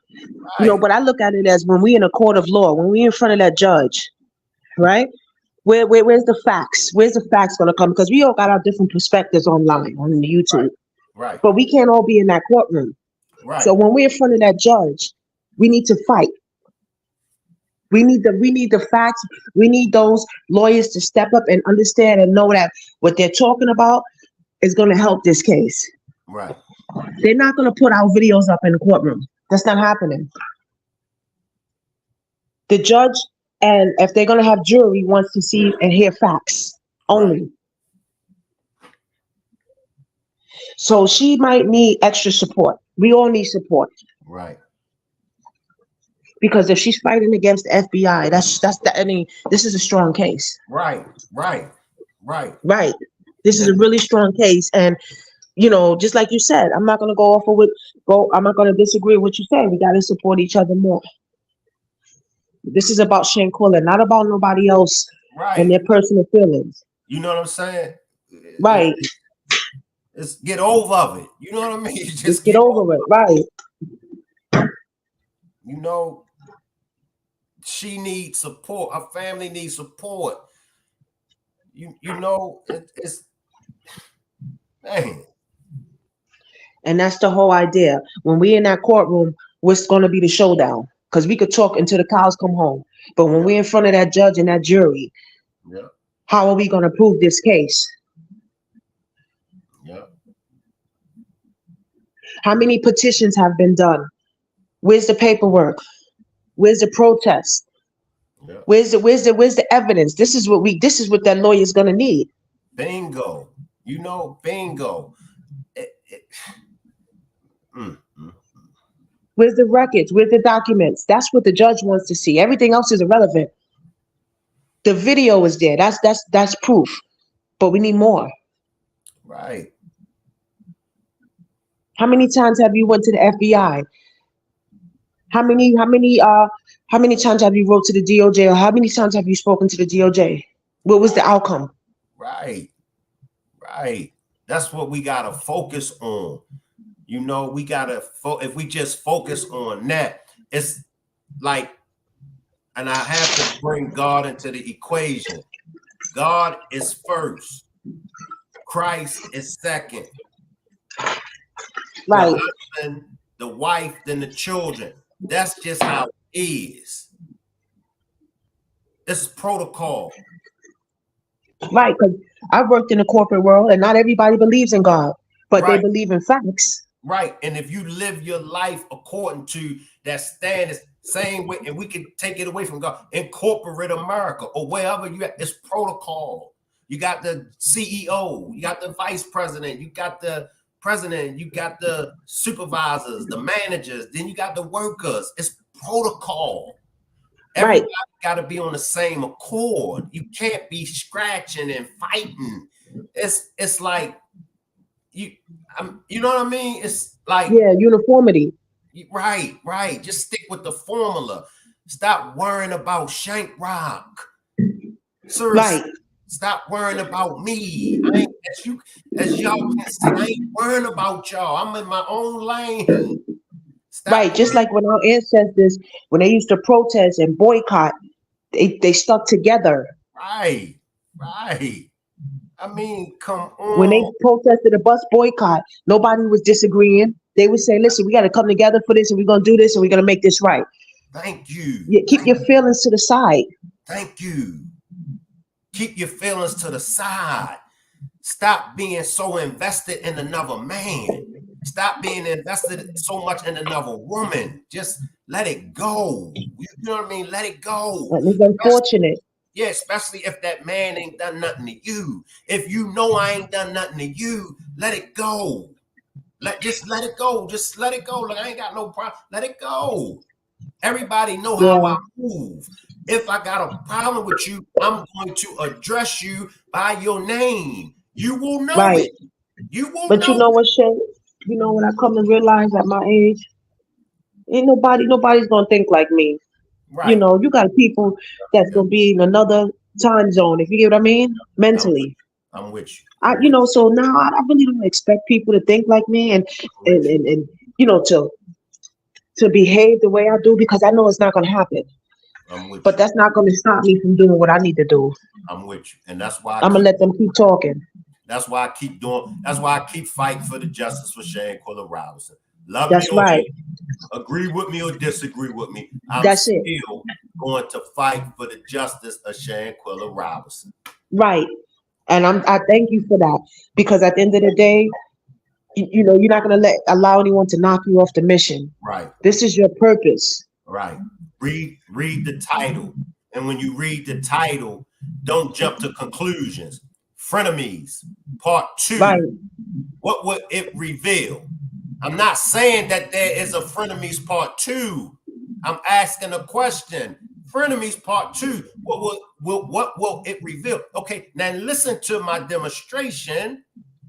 but I look at it as when we in a court of law, when we in front of that judge, right? Where's the facts? Where's the facts gonna come? Because we all got our different perspectives online on YouTube, right? But we can't all be in that courtroom, right? So when we're in front of that judge, we need to fight. We need the facts. We need those lawyers to step up and understand and know that what they're talking about is going to help this case. Right. They're not going to put our videos up in the courtroom. That's not happening. The judge, and if they're going to have jury, wants to see and hear facts only. Right. So she might need extra support. We all need support. Right. Because if she's fighting against the FBI, this is a strong case. Right. This is a really strong case. And, you know, just like you said, I'm not going to I'm not going to disagree with what you said. We got to support each other more. This is about Shanquella, not about nobody else and their personal feelings. You know what I'm saying? Right. Let's get over it. You know what I mean? Just get over it. Right. You know, she needs support. Her family needs support. You know, it's man. And that's the whole idea. When we in that courtroom, what's going to be the showdown? Because we could talk until the cows come home. But when we're in front of that judge and that jury, how are we going to prove this case? Yeah. How many petitions have been done? Where's the paperwork? Where's the protest? Yeah. Where's the evidence? This is what that lawyer's gonna need. Bingo. You know, bingo. Where's the records? Where's the documents? That's what the judge wants to see. Everything else is irrelevant. The video is there. That's proof. But we need more. Right. How many times have you went to the FBI? How many times have you wrote to the DOJ, or how many times have you spoken to the DOJ? What was the outcome? Right. That's what we gotta focus on. You know, we gotta if we just focus on that, it's like, and I have to bring God into the equation. God is first. Christ is second. Right. The husband, the wife, then the children. That's just how it is. This is protocol. Right, because I worked in the corporate world and not everybody believes in God, but they believe in facts. Right. And if you live your life according to that standard, same way, and we can take it away from God in corporate America or wherever you at, it's protocol. You got the CEO, you got the vice president, you got the president, you got the supervisors, the managers, then you got the workers. It's protocol. Everybody got to be on the same accord. You can't be scratching and fighting. It's like you know what I mean? It's like uniformity. Right. Just stick with the formula. Stop worrying about Shank Rock. Seriously. Right. Stop worrying about me. As y'all can see, I ain't worrying about y'all. I'm in my own lane. Stop just like when our ancestors, when they used to protest and boycott, they stuck together. Right. I mean, come on. When they protested a bus boycott, nobody was disagreeing. They would say, listen, we got to come together for this, and we're going to do this, and we're going to make this right. Thank you. Keep your feelings to the side. Thank you. Keep your feelings to the side. Stop being so invested in another man. Stop being invested so much in another woman. Just let it go. You know what I mean? Let it go. It's unfortunate. Especially if that man ain't done nothing to you. If you know I ain't done nothing to you, let it go. Just let it go. Just let it go. Like, I ain't got no problem. Let it go. Everybody know how Yeah. I move. If I got a problem with you, I'm going to address you by your name. You will know Right. it. You will But you know know it. what, Shay? You know what I come to realize at my age? Ain't nobody's gonna think like me. You Right. know, you got people that's Yeah. gonna be in another time zone, if you get what I mean, I'm with mentally. you. I'm with you. I, I'm you with know, so now I really don't expect people to think like me and you. I'm and with you. and, and you know to behave the way I do because I know it's not gonna happen. I'm with But you. that's not gonna stop me from doing what I need to do. I'm with you. And that's why I I'm gonna keep let them keep talking. that's why I keep doing that's why I keep fighting for the justice for Shanquella Robinson. Love me That's or right. hate, agree with me or disagree with me. I'm That's it. still going to fight for the justice of Shanquella Robinson. Right. And I thank you for that because at the end of the day, you know, you're not gonna allow anyone to knock you off the mission. Right. This is your purpose. Right. Read the title. And when you read the title, don't jump to conclusions. Frenemies, part Right. 2. What would it reveal? I'm not saying that there is a Frenemies part 2. I'm asking a question. Frenemies part 2. What will it reveal? Okay, now listen to my demonstration.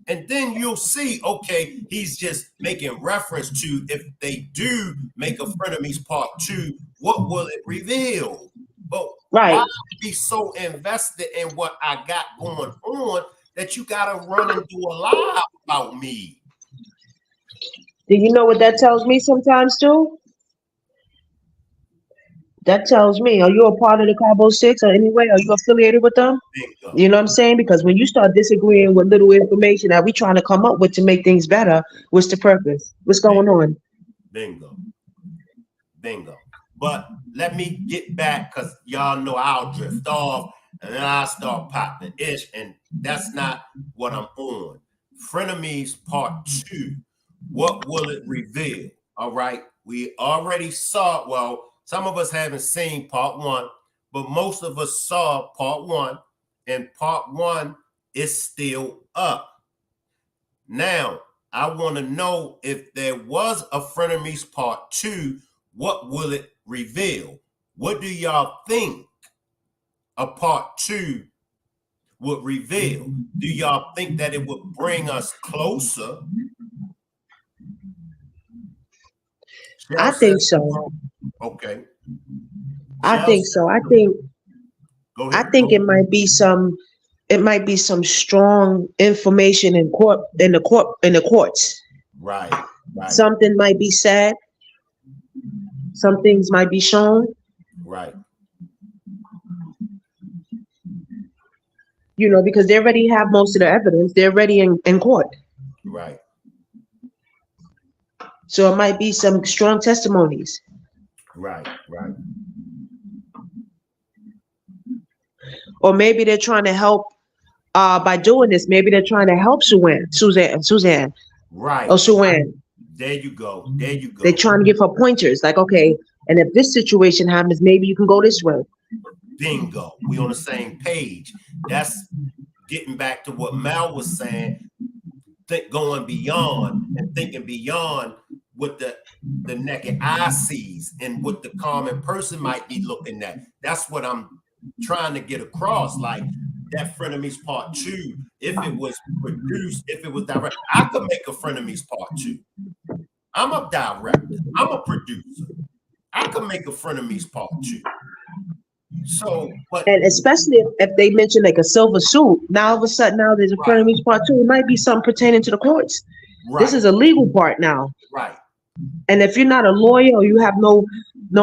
And then you'll see, okay, he's just making reference to if they do make a Frenemies part 2, what will it reveal? But Right. why be so invested in what I got going on that you got to run and do a lie about me? Do you know what that tells me sometimes too? That tells me, are you a part of the Cabo Six or anyway? Are you affiliated with them? Bingo, You know what I'm saying? Because when you start disagreeing with little information that we trying to come up with to make things better, what's the purpose? What's going bingo, on? bingo, bingo. But let me get back because y'all know I'll drift off and then I'll start popping ish, and that's not what I'm on. Frenemies part 2. What will it reveal? All right. We already saw, well, some of us haven't seen part 1, but most of us saw part 1, and part 1 is still up. Now, I want to know if there was a Frenemies part 2, what will it reveal? What do y'all think a part 2 would reveal? Do y'all think that it would bring us closer? Shell I think says, so. okay. I Shell think says, so. go I ahead. think it might be some strong information in the courts. Right, right, Something might be said, some things might be shown, right, you know, because they already have most of the evidence. They're already in court. right, So it might be some strong testimonies. right, right, Or maybe they're trying to help by doing this, maybe they're trying to help Suzanne or right. Suan. There you go. There you They're go. trying to give her pointers, like, okay, and if this situation happens, maybe you can go this way. Bingo. We on the same page. That's getting back to what Mel was saying. Going beyond and thinking beyond what the naked eye sees and what the common person might be looking at. That's what I'm trying to get across. Like that Frenemies part 2, if it was produced, if it was direct, I could make a Frenemies part 2. I'm a director. I'm a producer. I could make a Frenemies part 2. So, but And especially if they mention like a silver suit, now all of a sudden now there's a right, Frenemies part two. It might be something pertaining to the courts. This right, is a legal part now. right, And if you're not a lawyer or you have no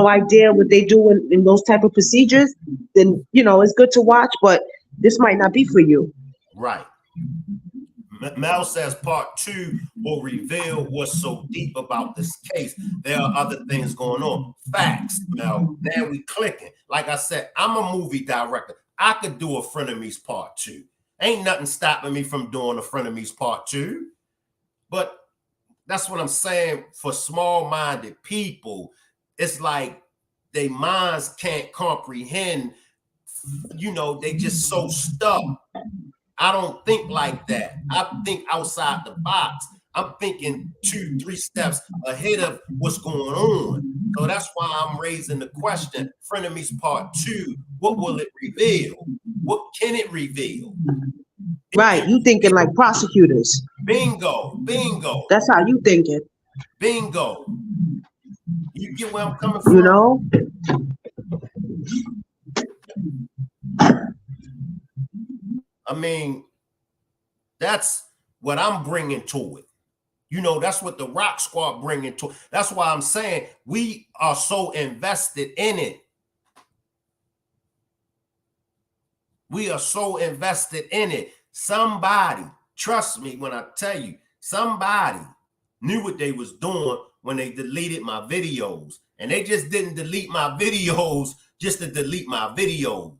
idea what they do in those type of procedures, then you know it's good to watch, but this might not be for you. right. Mel says part 2 will reveal what's so deep about this case. There are other things going on. Facts, Mel. Now we clicking. Like I said, I'm a movie director. I could do a Frenemies part 2. Ain't nothing stopping me from doing a Frenemies part 2. But that's what I'm saying. For small-minded people, it's like their minds can't comprehend. You know, they just so stuck. I don't think like that. I think outside the box. I'm thinking 2-3 steps ahead of what's going on. So that's why I'm raising the question, Frenemies Part 2, what will it reveal? What can it reveal? Right, you thinking like prosecutors. Bingo, bingo, That's how you thinking. bingo. You get where I'm coming from? You know? I mean, that's what I'm bringing to it. You know, that's what the Rock Squad bringing to it. That's why I'm saying we are so invested in it. We are so invested in it. Somebody, trust me when I tell you, somebody knew what they was doing when they deleted my videos. And they just didn't delete my videos just to delete my videos.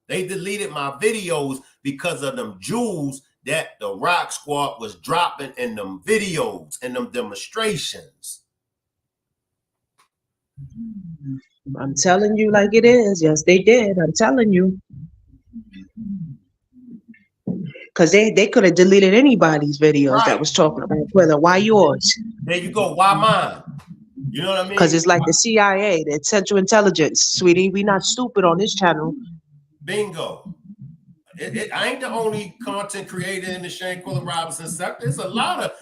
They deleted my videos because of them jewels that the Rock Squad was dropping in them videos and them demonstrations. I'm telling you like it is. Yes, they did. I'm telling you. Because they could have deleted anybody's videos that was talking about whether why yours. There you go. Why mine? You know what I mean? Because it's like the CIA, the Central Intelligence, sweetie. We not stupid on this channel. Bingo. I ain't the only content creator in the Shanquella Robinson sector. There's a lot of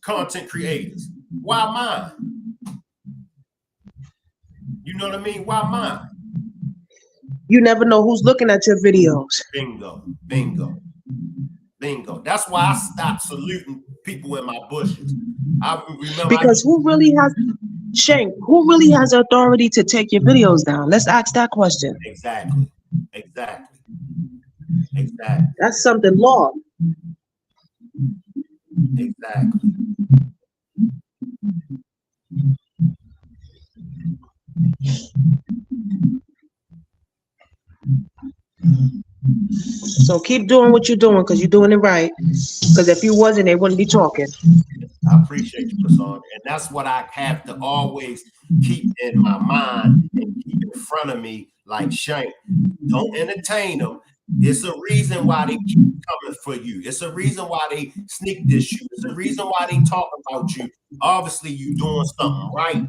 content creators. Why mine? You know what I mean? Why mine? You never know who's looking at your videos. Bingo, bingo, bingo. That's why I stopped saluting people in my bushes. I remember because who really has Shank? Who really has authority to take your videos down? Let's ask that question. Exactly, exactly, exactly. That's something law. Exactly. So keep doing what you're doing because you're doing it right. Because if you wasn't, they wouldn't be talking. I appreciate you, Prasan. And that's what I have to always keep in my mind and keep in front of me like Shank. Don't entertain them. It's a reason why they keep coming for you. It's a reason why they sneak this you. It's a reason why they talk about you. Obviously, you doing something right.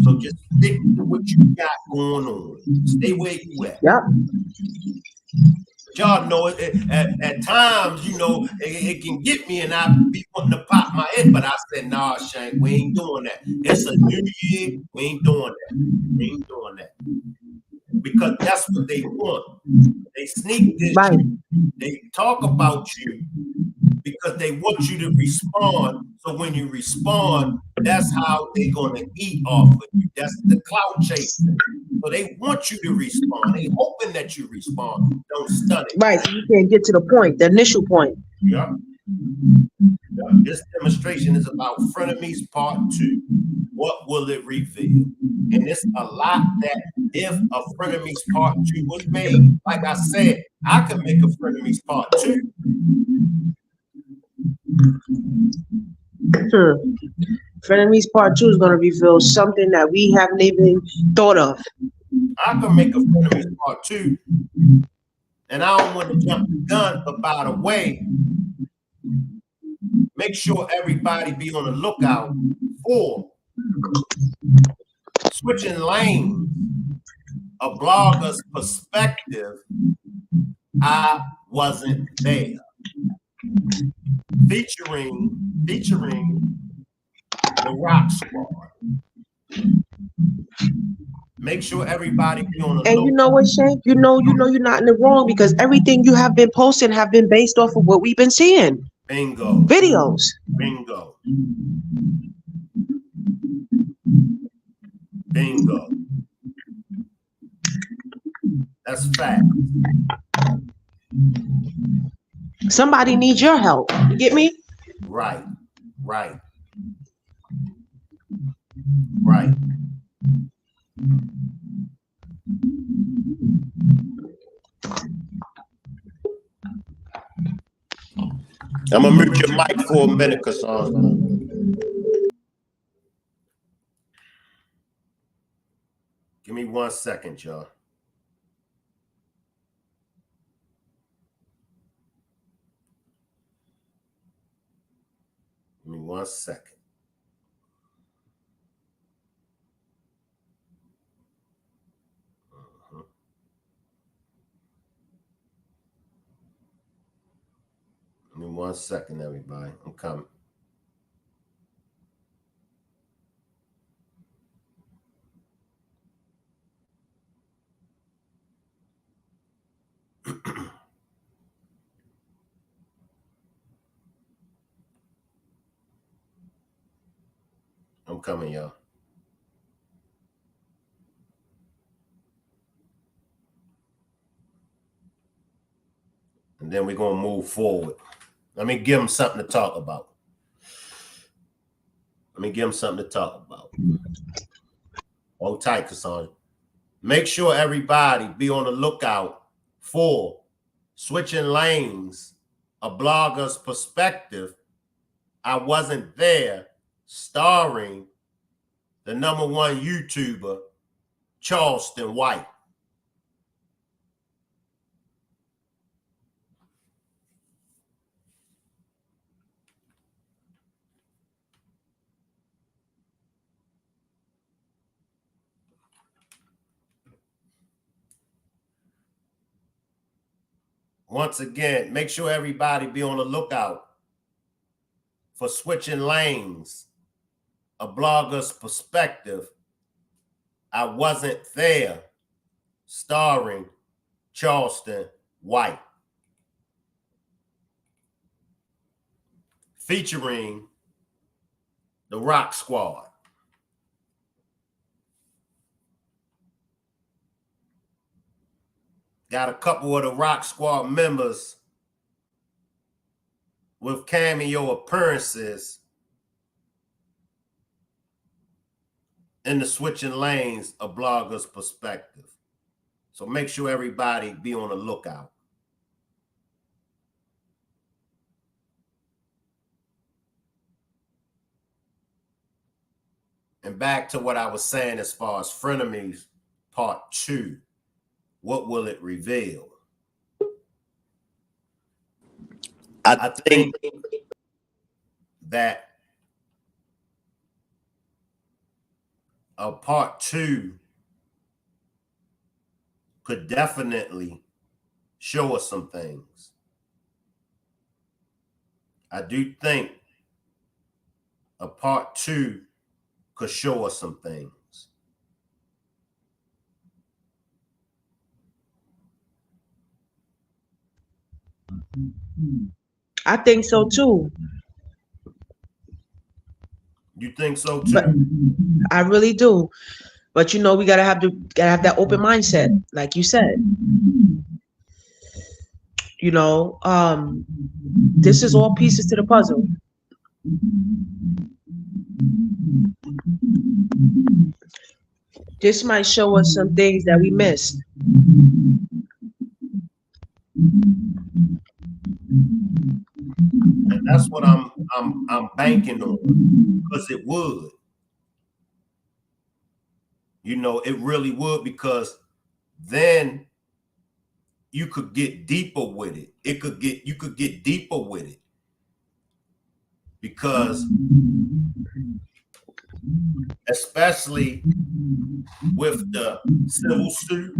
So just stick to what you got going on. Stay where you at. Yep. Y'all know it, at times, you know, it can get me and I be wanting to pop my head, but I said, nah, Shank, we ain't doing that. It's a new year. We ain't doing that. We ain't doing that. Because that's what they want. They sneak this. Right. They talk about you because they want you to respond. So when you respond, that's how they're going to eat off of you. That's the clout chasing. So they want you to respond. They hoping that you respond. Don't stun it. Right. So you can't get to the point, the initial point. Yeah. This demonstration is about Frenemies Part 2. What will it reveal? And it's a lot that if a Frenemies Part 2 was made, like I said, I could make a Frenemies Part 2. Frenemies Part 2 is going to reveal something that we haven't even thought of. I could make a Frenemies Part 2. And I don't want to jump the gun, but by the way, make sure everybody be on the lookout for switching lanes, a blogger's perspective. I wasn't there. Featuring the Rock Squad. Make sure everybody be on the lookout. And you know what, Shank? You know you're not in the wrong because everything you have been posting have been based off of what we've been seeing. Bingo. Videos. Bingo. Bingo. That's fact. Somebody needs your help. You get me? Right. Right. Right. I'm gonna mute your mic for a minute, Kassan. Give me 1 second, y'all. 1 second. Give me 1 second, everybody. I'm coming. I'm coming, y'all. And then we're going to move forward. Let me give them something to talk about. Hold tight, Cassandra. Make sure everybody be on the lookout for Switching Lanes, A Blogger's Perspective. I Wasn't There, starring the #1 YouTuber, Charleston White. Once again, make sure everybody be on the lookout for Switching Lanes, A Blogger's Perspective. I Wasn't There, starring Charleston White. Featuring the Rock Squad. Got a couple of the Rock Squad members with cameo appearances in the Switching Lanes, A Blogger's Perspective. So make sure everybody be on the lookout. And back to what I was saying as far as Frienemies Part 2. What will it reveal? I think that a Part 2 could definitely show us some things. I do think a Part 2 could show us some things. I think so too. You think so too? But I really do. But you know, we gotta have that open mindset, like you said. You know, this is all pieces to the puzzle. This might show us some things that we missed. And that's what I'm banking on, because it would. You know, it really would, because then you could get deeper with it. You could get deeper with it. Because especially with the civil suit.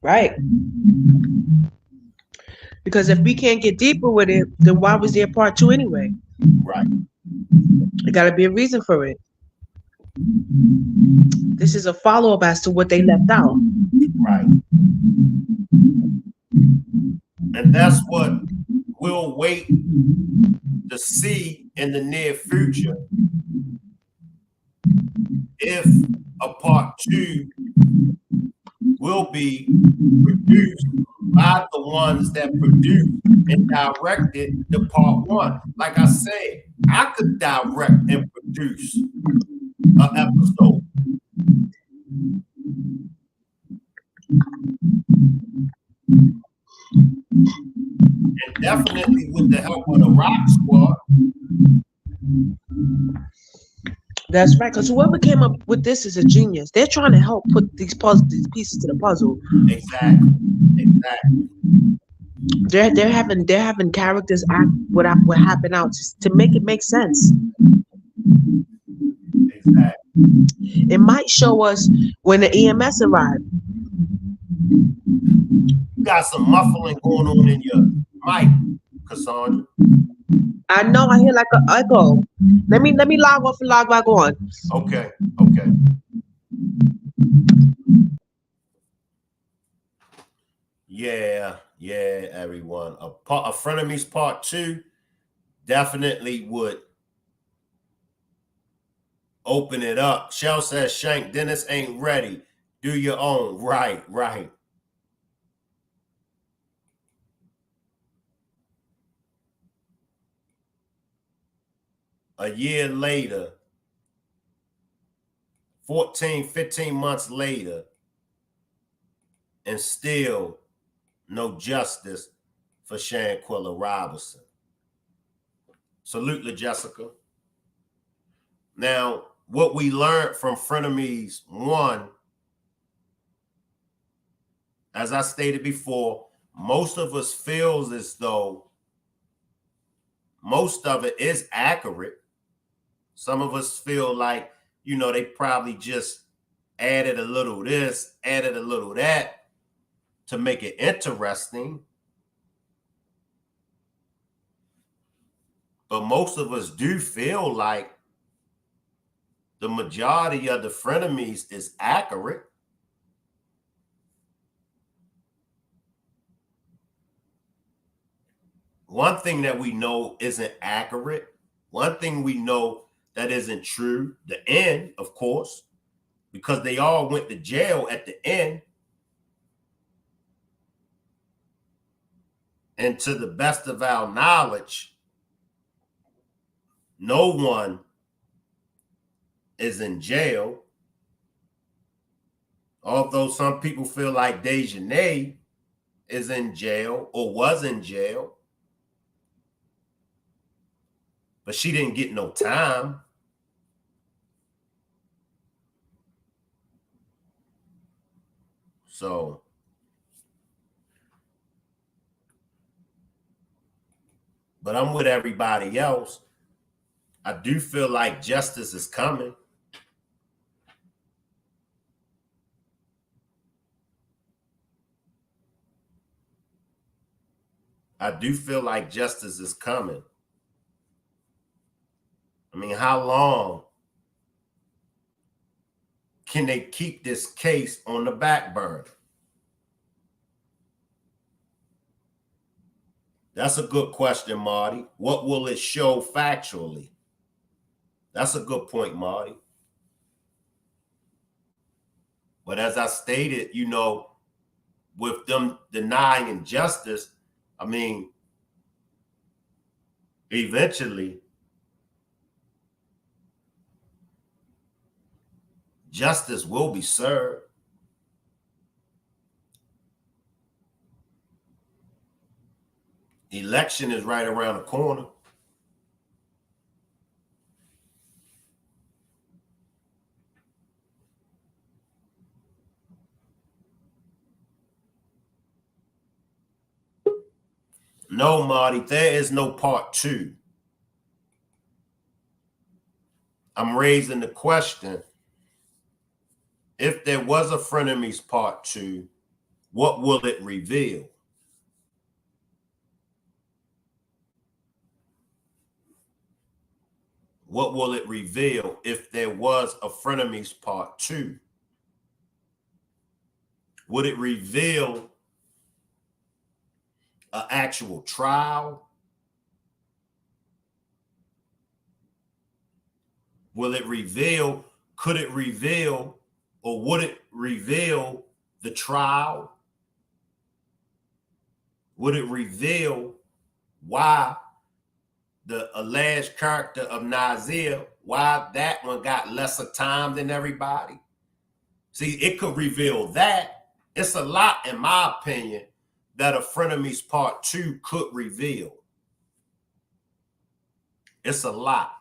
Right. Because if we can't get deeper with it, then why was there Part 2 anyway? Right. There got to be a reason for it. This is a follow-up as to what they left out. Right. And that's what we'll wait to see in the near future. If a Part 2 will be produced by the ones that produced and directed the Part 1. Like I said, I could direct and produce an episode. And definitely with the help of the Rock Squad. That's right, because whoever came up with this is a genius. They're trying to help put these pieces to the puzzle. Exactly. They're having characters act what happened out to make it make sense. Exactly. It might show us when the EMS arrived. You got some muffling going on in your mic, Cassandra. I know I hear like an echo. Let me log off and log back on. Okay, okay. Yeah, yeah, everyone. A Frenemies Part 2 definitely would open it up. Shell says, Shank, Dennis ain't ready. Do your own. Right, right. A year later, 14, 15 months later, and still no justice for Shanquella Robinson. Salute, Jessica. Now, what we learned from Frenemies 1, as I stated before, most of us feels as though most of it is accurate. Some of us feel like, they probably just added a little this, added a little that to make it interesting. But most of us do feel like the majority of the Frenemies is accurate. One thing that we know isn't accurate. One thing we know that isn't true. The end, of course, because they all went to jail at the end. And to the best of our knowledge, no one is in jail. Although some people feel like Dejanay is in jail or was in jail, but she didn't get no time. So, but I'm with everybody else. I do feel like justice is coming. I do feel like justice is coming. I mean, how long can they keep this case on the back burner? That's a good question, Marty. What will it show factually? That's a good point, Marty. But as I stated, with them denying injustice, I mean, eventually, justice will be served. Election is right around the corner. No, Marty, there is no part 2. I'm raising the question, if there was a Frenemies part 2, what will it reveal? What will it reveal if there was a Frenemies part 2? Would it reveal an actual trial? Will it reveal, could it reveal, or would it reveal the trial? Would it reveal why the alleged character of Nazir, why that one got lesser time than everybody? See, it could reveal that. It's a lot, in my opinion, that a Frenemies Part 2 could reveal. It's a lot.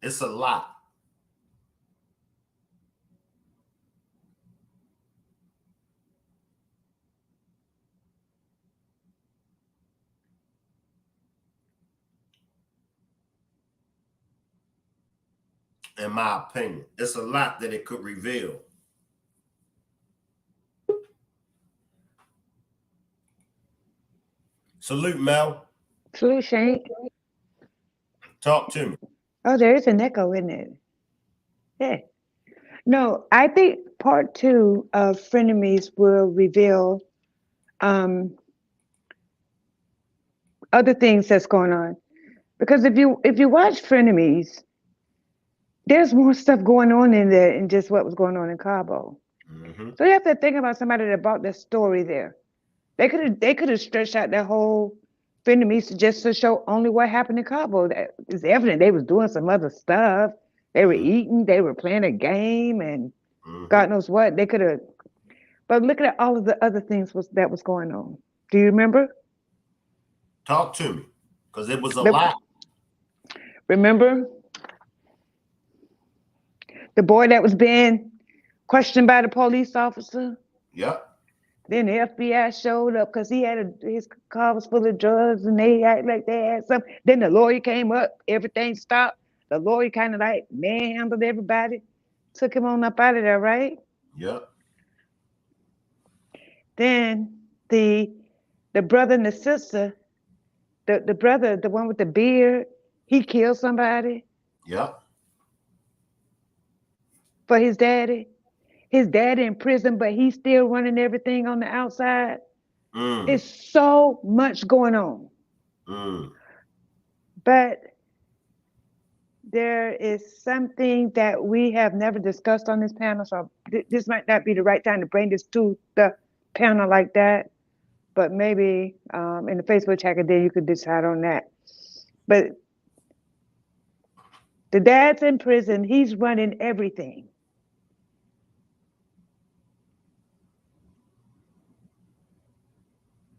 It's a lot. in my opinion. It's a lot that it could reveal. Salute, Mel. Salute, Shank. Talk to me. Oh, there is an echo, isn't it? Yeah. No, I think part 2 of Frenemies will reveal other things that's going on. Because if you watch Frenemies, there's more stuff going on in there than just what was going on in Cabo. Mm-hmm. So you have to think about somebody that brought the story there. They could have stretched out that whole Frenemies just to show only what happened in Cabo. That is evident they was doing some other stuff. They were eating, they were playing a game, and God knows what. They could have, but look at all of the other things that was going on. Do you remember? Talk to me, because it was a lot. Remember the boy that was being questioned by the police officer? Yep. Then the FBI showed up because he had his car was full of drugs and they act like they had something. Then the lawyer came up, everything stopped. The lawyer kind of like manhandled everybody, took him on up out of there, right? Yep. Then the brother and the sister, the brother, the one with the beard, he killed somebody. Yep. For his daddy. His daddy in prison, but he's still running everything on the outside. It's so much going on. But there is something that we have never discussed on this panel, so this might not be the right time to bring this to the panel like that, but maybe in the Facebook chat then you could decide on that. But the dad's in prison, he's running everything.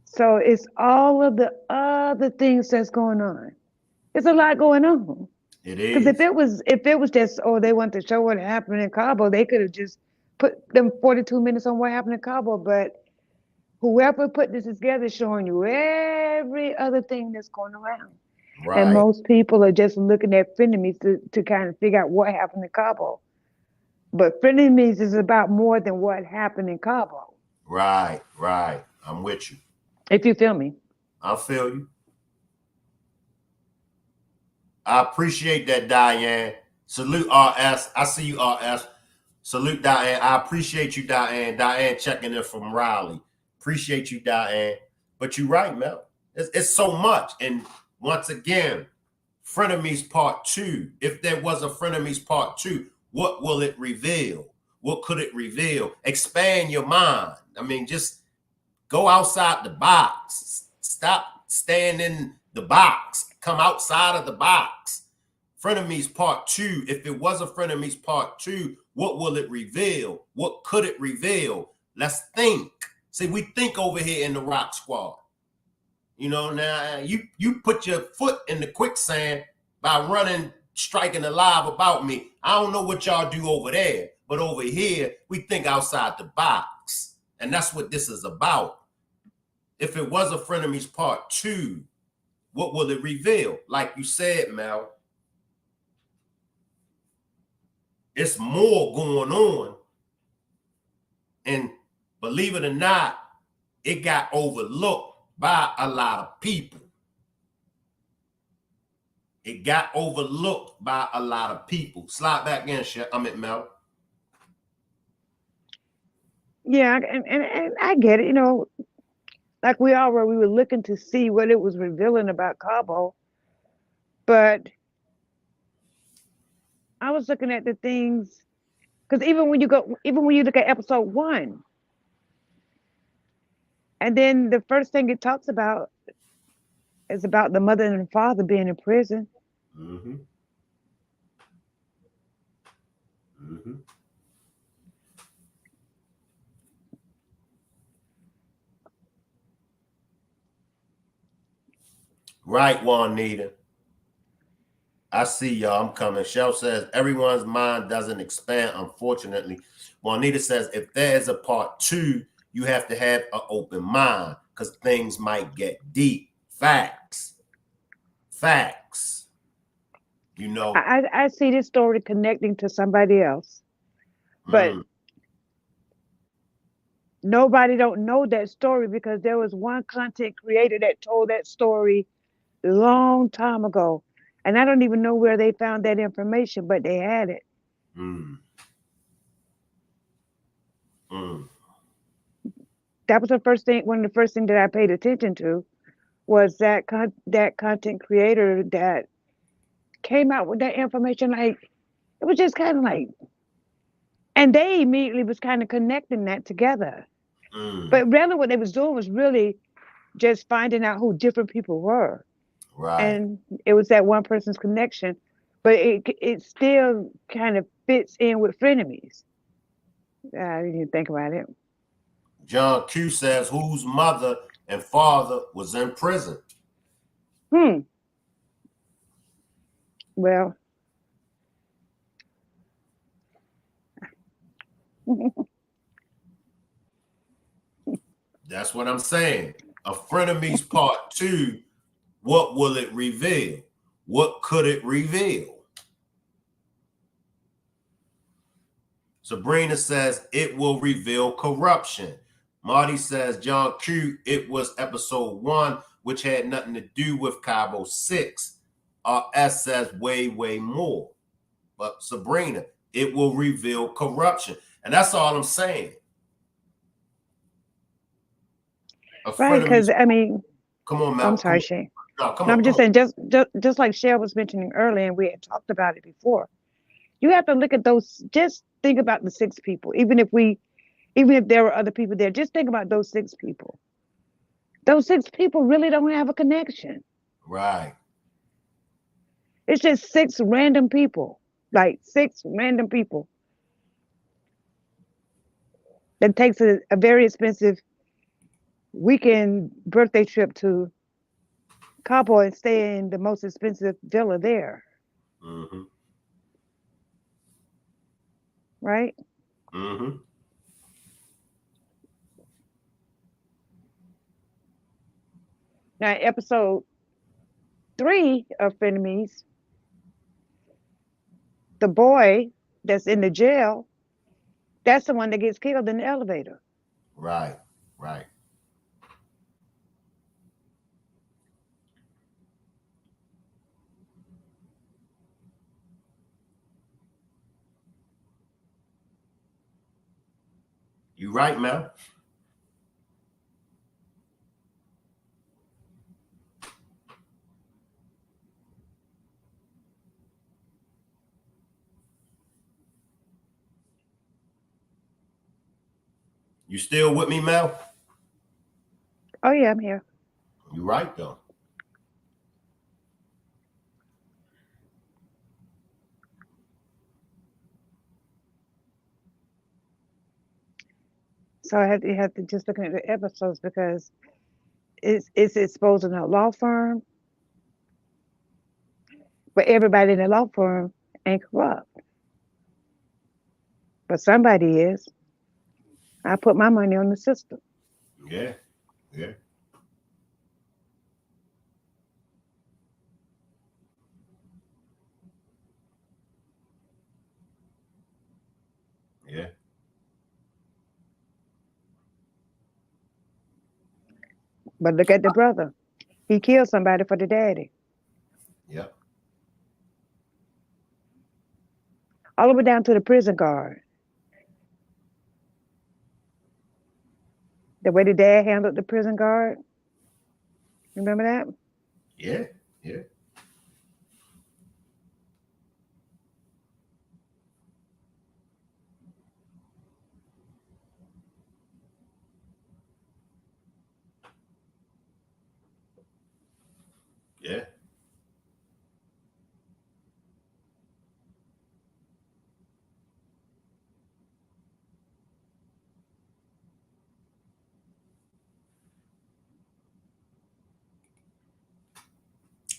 So it's all of the other things that's going on. It's a lot going on. It is. Because if it was just, oh, they want to show what happened in Cabo, they could have just put them 42 minutes on what happened in Cabo. But whoever put this together is showing you every other thing that's going around. Right. And most people are just looking at Frenemies to kind of figure out what happened in Cabo. But Frenemies is about more than what happened in Cabo. Right. I'm with you. If you feel me. I feel you. I appreciate that, Diane. Salute, RS. I see you, RS. Salute, Diane. I appreciate you, Diane. Diane checking in from Raleigh. Appreciate you, Diane. But you're right, Mel. It's so much. And once again, Frenemies Part 2. If there was a Frenemies Part 2, what will it reveal? What could it reveal? Expand your mind. I mean, just go outside the box. Stop staying in the box. Come outside of the box. Frenemies Part 2. If it was a Frenemies Part 2, what will it reveal? What could it reveal? Let's think. See, we think over here in the Rock Squad. You know, now you put your foot in the quicksand by running, striking a live about me. I don't know what y'all do over there, but over here, we think outside the box. And that's what this is about. If it was a Frenemies Part 2, what will it reveal? Like you said, Mel, it's more going on. And believe it or not, it got overlooked by a lot of people. It got overlooked by a lot of people. Slide back in, Mel. Yeah, and I get it, you know, like we were looking to see what it was revealing about Cabo, but I was looking at the things because even when you look at episode 1, and then the first thing it talks about is about the mother and the father being in prison. Right, Juanita. I see y'all. I'm coming. Shell says everyone's mind doesn't expand, unfortunately. Juanita says if there's a part 2, you have to have an open mind because things might get deep. Facts. You know, I see this story connecting to somebody else, but nobody don't know that story because there was one content creator that told that story a long time ago. And I don't even know where they found that information, but they had it. mm, mm, That was the first thing, one of the first things that I paid attention to was that that content creator that came out with that information. Like, it was just kind of like, and they immediately was kind of connecting that together. mm. But really what they was doing was really just finding out who different people were. Right. And it was that one person's connection, but it still kind of fits in with frenemies. I didn't even think about it. John Q says, whose mother and father was in prison? Well, That's what I'm saying. A Frenemies Part 2, what will it reveal? What could it reveal? Sabrina says it will reveal corruption. Marty says, John Q, it was episode 1, which had nothing to do with Cabo 6. S says way, way more. But Sabrina, it will reveal corruption. And that's all I'm saying. right, because I mean, come on, Mal. I'm sorry, Shane. No, come No, on. I'm just saying, just like Shell was mentioning earlier, and we had talked about it before. You have to look at those. Just think about the 6 people. Even if there were other people there, just think about those 6 people. Those 6 people really don't have a connection. Right. It's just 6 random people, like 6 random people. That takes a very expensive weekend birthday trip to Cabo and stay in the most expensive villa there. Mm-hmm. Right? Mm-hmm. Now, episode 3 of Frenemies, the boy that's in the jail, that's the one that gets killed in the elevator. Right. Right. You right, Mel. You still with me, Mel? Oh yeah, I'm here. You right though. So I have to just looking at the episodes because it's exposing a law firm, but everybody in the law firm ain't corrupt. But somebody is. I put my money on the system. Yeah. Yeah. Yeah. But look at the brother. He killed somebody for the daddy. Yep. All the way down to the prison guard. The way the dad handled the prison guard. Remember that? Yeah. Yeah. Yeah.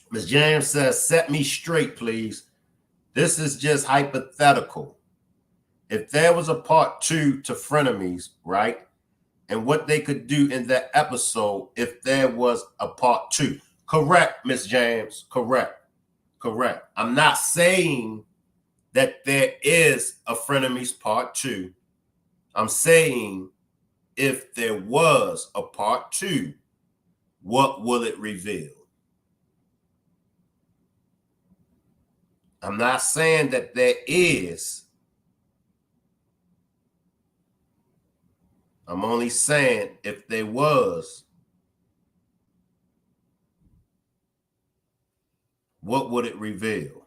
Ms. James says, set me straight, please. This is just hypothetical. If there was a part 2 to Frenemies, right? And what they could do in that episode if there was a part 2. Correct, Miss James. Correct. Correct. I'm not saying that there is a Frenemies Part 2. I'm saying if there was a Part 2, what will it reveal? I'm not saying that there is. I'm only saying if there was, what would it reveal?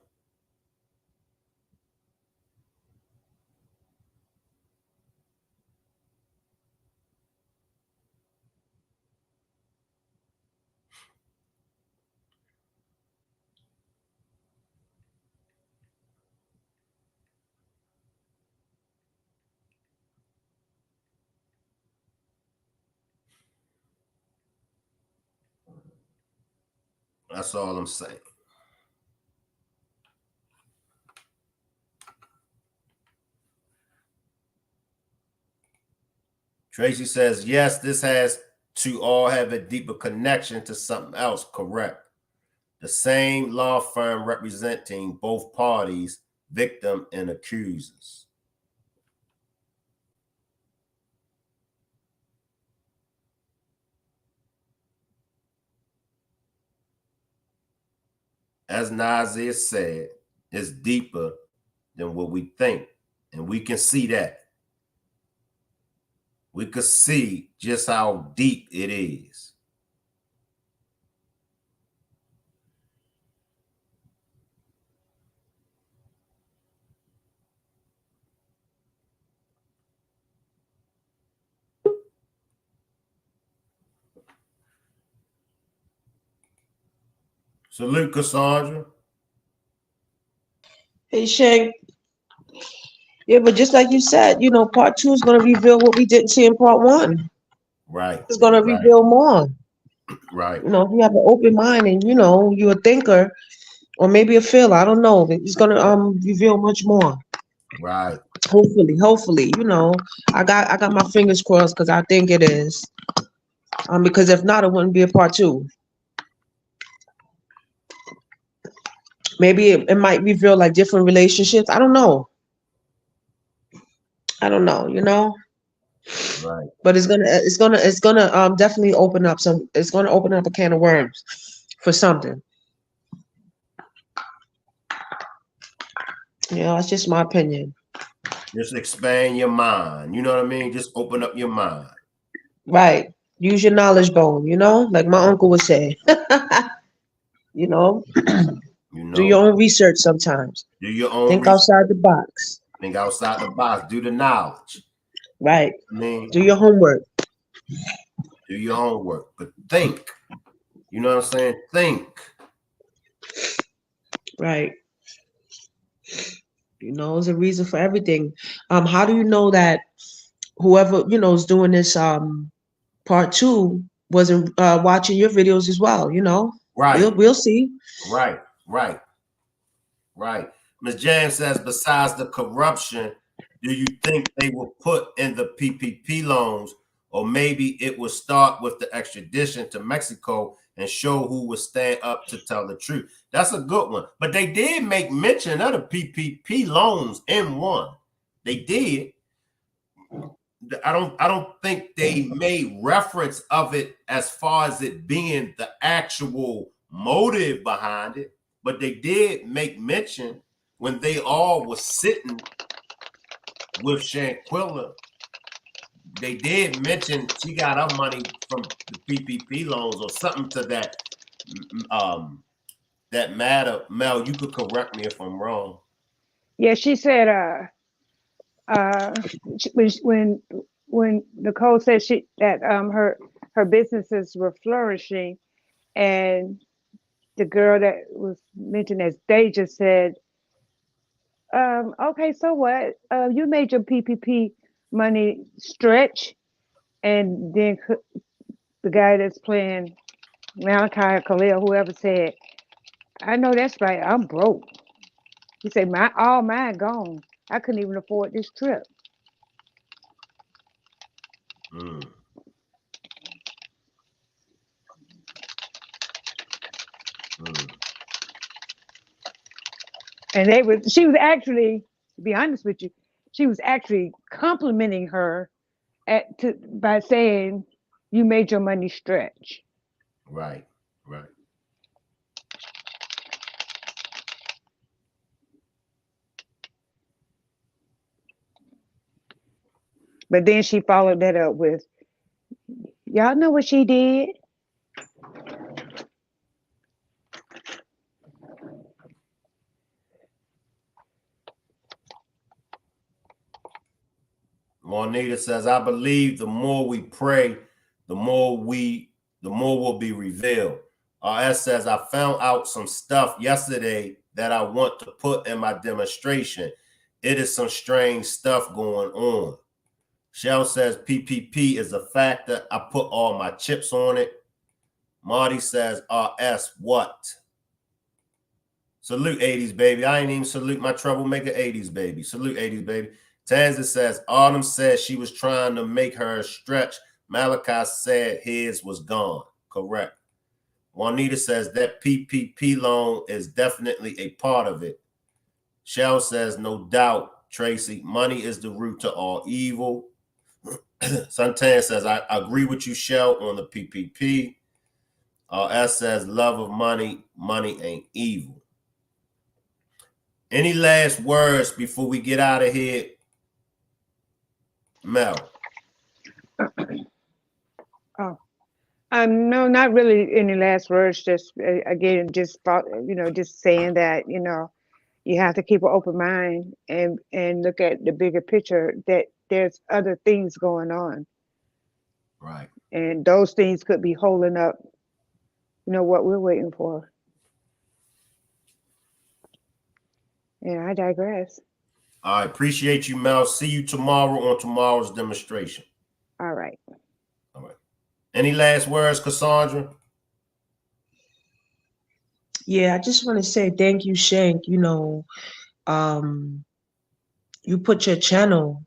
That's all I'm saying. Tracy says, yes, this has to all have a deeper connection to something else. Correct. The same law firm representing both parties, victim and accusers. As Nazir said, it's deeper than what we think. And we can see that. We could see just how deep it is. Salute, Cassandra. Hey, Shank. Yeah, but just like you said, part two is going to reveal what we didn't see in part one. Right. It's going to reveal more. Right. If you have an open mind and, you're a thinker or maybe a feeler, I don't know. It's going to reveal much more. Right. Hopefully, I got my fingers crossed because I think it is. Because if not, it wouldn't be a part two. Maybe it might reveal like different relationships. I don't know. Right. But it's gonna definitely open up it's gonna open up a can of worms for something. That's just my opinion. Just expand your mind. You know what I mean? Just open up your mind. Right. Use your knowledge bone, like my uncle would say. Do your own research sometimes. Do your own Think research. outside the box. Think outside the box. Do the knowledge. Right. I mean, do your homework. Do your homework. But think. You know what I'm saying? Think. Right. There's a reason for everything. How do you know that whoever, is doing this part two wasn't watching your videos as well, Right. We'll see. Right. Ms. James says, besides the corruption, do you think they will put in the PPP loans, or maybe it will start with the extradition to Mexico and show who will stand up to tell the truth? That's a good one. But they did make mention of the PPP loans in one. They did. I don't think they made reference of it as far as it being the actual motive behind it, but they did make mention when they all were sitting with Shanquella. They did mention she got her money from the PPP loans or something to that that matter. Mel, you could correct me if I'm wrong. Yeah, she said when Nicole said that her businesses were flourishing, and the girl that was mentioned as Deja said, okay, so what? You made your PPP money stretch, and then the guy that's playing Malachi or Khalil, whoever said, I know that's right, I'm broke. He said, all mine gone. I couldn't even afford this trip. Mm. Mm. And she was actually, to be honest with you, she was actually complimenting her by saying, "You made your money stretch." Right, right. But then she followed that up with, "Y'all know what she did?" Juanita says, I believe the more we pray, the more will be revealed. RS says, I found out some stuff yesterday that I want to put in my demonstration. It is some strange stuff going on. Shell says, PPP is a factor. I put all my chips on it. Marty says, RS, what? Salute 80s, baby. I ain't even salute my troublemaker 80s, baby. Salute 80s, baby. Tanza says, Autumn said she was trying to make her stretch. Malachi said his was gone. Correct. Juanita says that PPP loan is definitely a part of it. Shell says, no doubt, Tracy, money is the root to all evil. Suntan says, I agree with you, Shell, on the PPP. S says, love of money, money ain't evil. Any last words before we get out of here, Mel? Oh, no, not really any last words. Just again, just just saying that you have to keep an open mind and look at the bigger picture. That there's other things going on, Right. and those things could be holding up, what we're waiting for. And I digress. I appreciate you, Mel. See you tomorrow on tomorrow's demonstration. All right. All right. Any last words, Cassandra? Yeah, I just want to say thank you, Shank. You put your channel,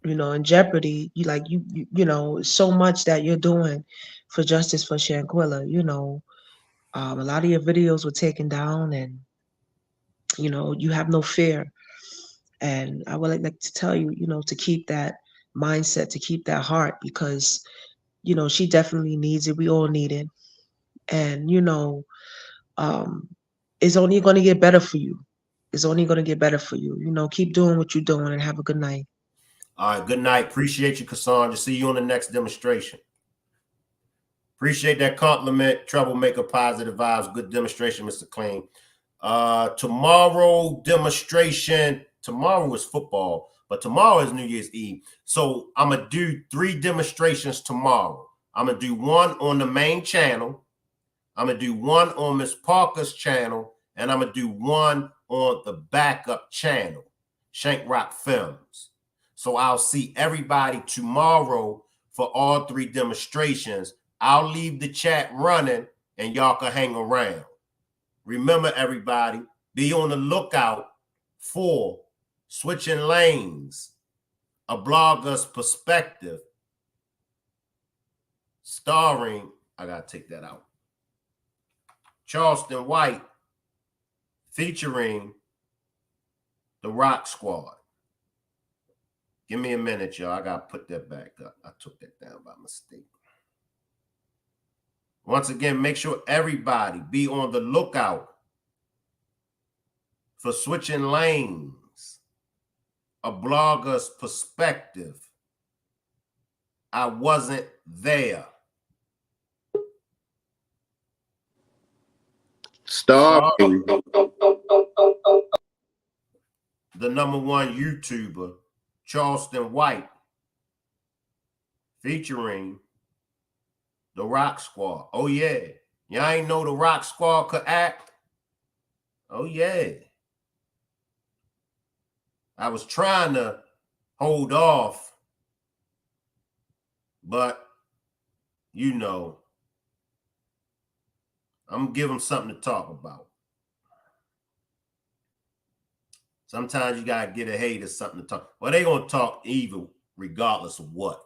in jeopardy. So much that you're doing for justice for Shanquella. A lot of your videos were taken down, and you have no fear. And I would like to tell you, to keep that mindset, to keep that heart, because she definitely needs it. We all need it, and it's only going to get better for you. It's only going to get better for you. Keep doing what you're doing, and have a good night. All right, good night. Appreciate you, Cassandra. See you on the next demonstration. Appreciate that compliment. Troublemaker, positive vibes. Good demonstration, Mr. Clean. Tomorrow demonstration. Tomorrow is football, but tomorrow is New Year's Eve. So I'm going to do 3 demonstrations tomorrow. I'm going to do one on the main channel. I'm going to do one on Miss Parker's channel, and I'm going to do one on the backup channel, Shank Rock Films. So I'll see everybody tomorrow for all 3 demonstrations. I'll leave the chat running, and y'all can hang around. Remember, everybody, be on the lookout for Switching Lanes, a blogger's perspective, starring, I got to take that out, Charleston White, featuring the Rock Squad. Give me a minute, y'all. I got to put that back up. I took that down by mistake. Once again, make sure everybody be on the lookout for Switching Lanes, a blogger's perspective. I wasn't there. Starring the #1 YouTuber, Charleston White, featuring the Rock Squad. Oh, yeah. Y'all ain't know the Rock Squad could act? Oh, yeah. I was trying to hold off, but, I'm going to give them something to talk about. Sometimes you got to get a hater something to talk. Well, they going to talk evil regardless of what.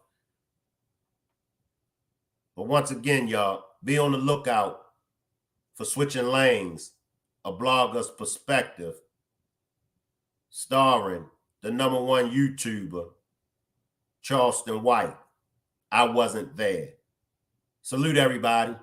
But once again, y'all, be on the lookout for Switching Lanes, a blogger's perspective, starring the #1 YouTuber, Charleston White. I wasn't there. Salute everybody.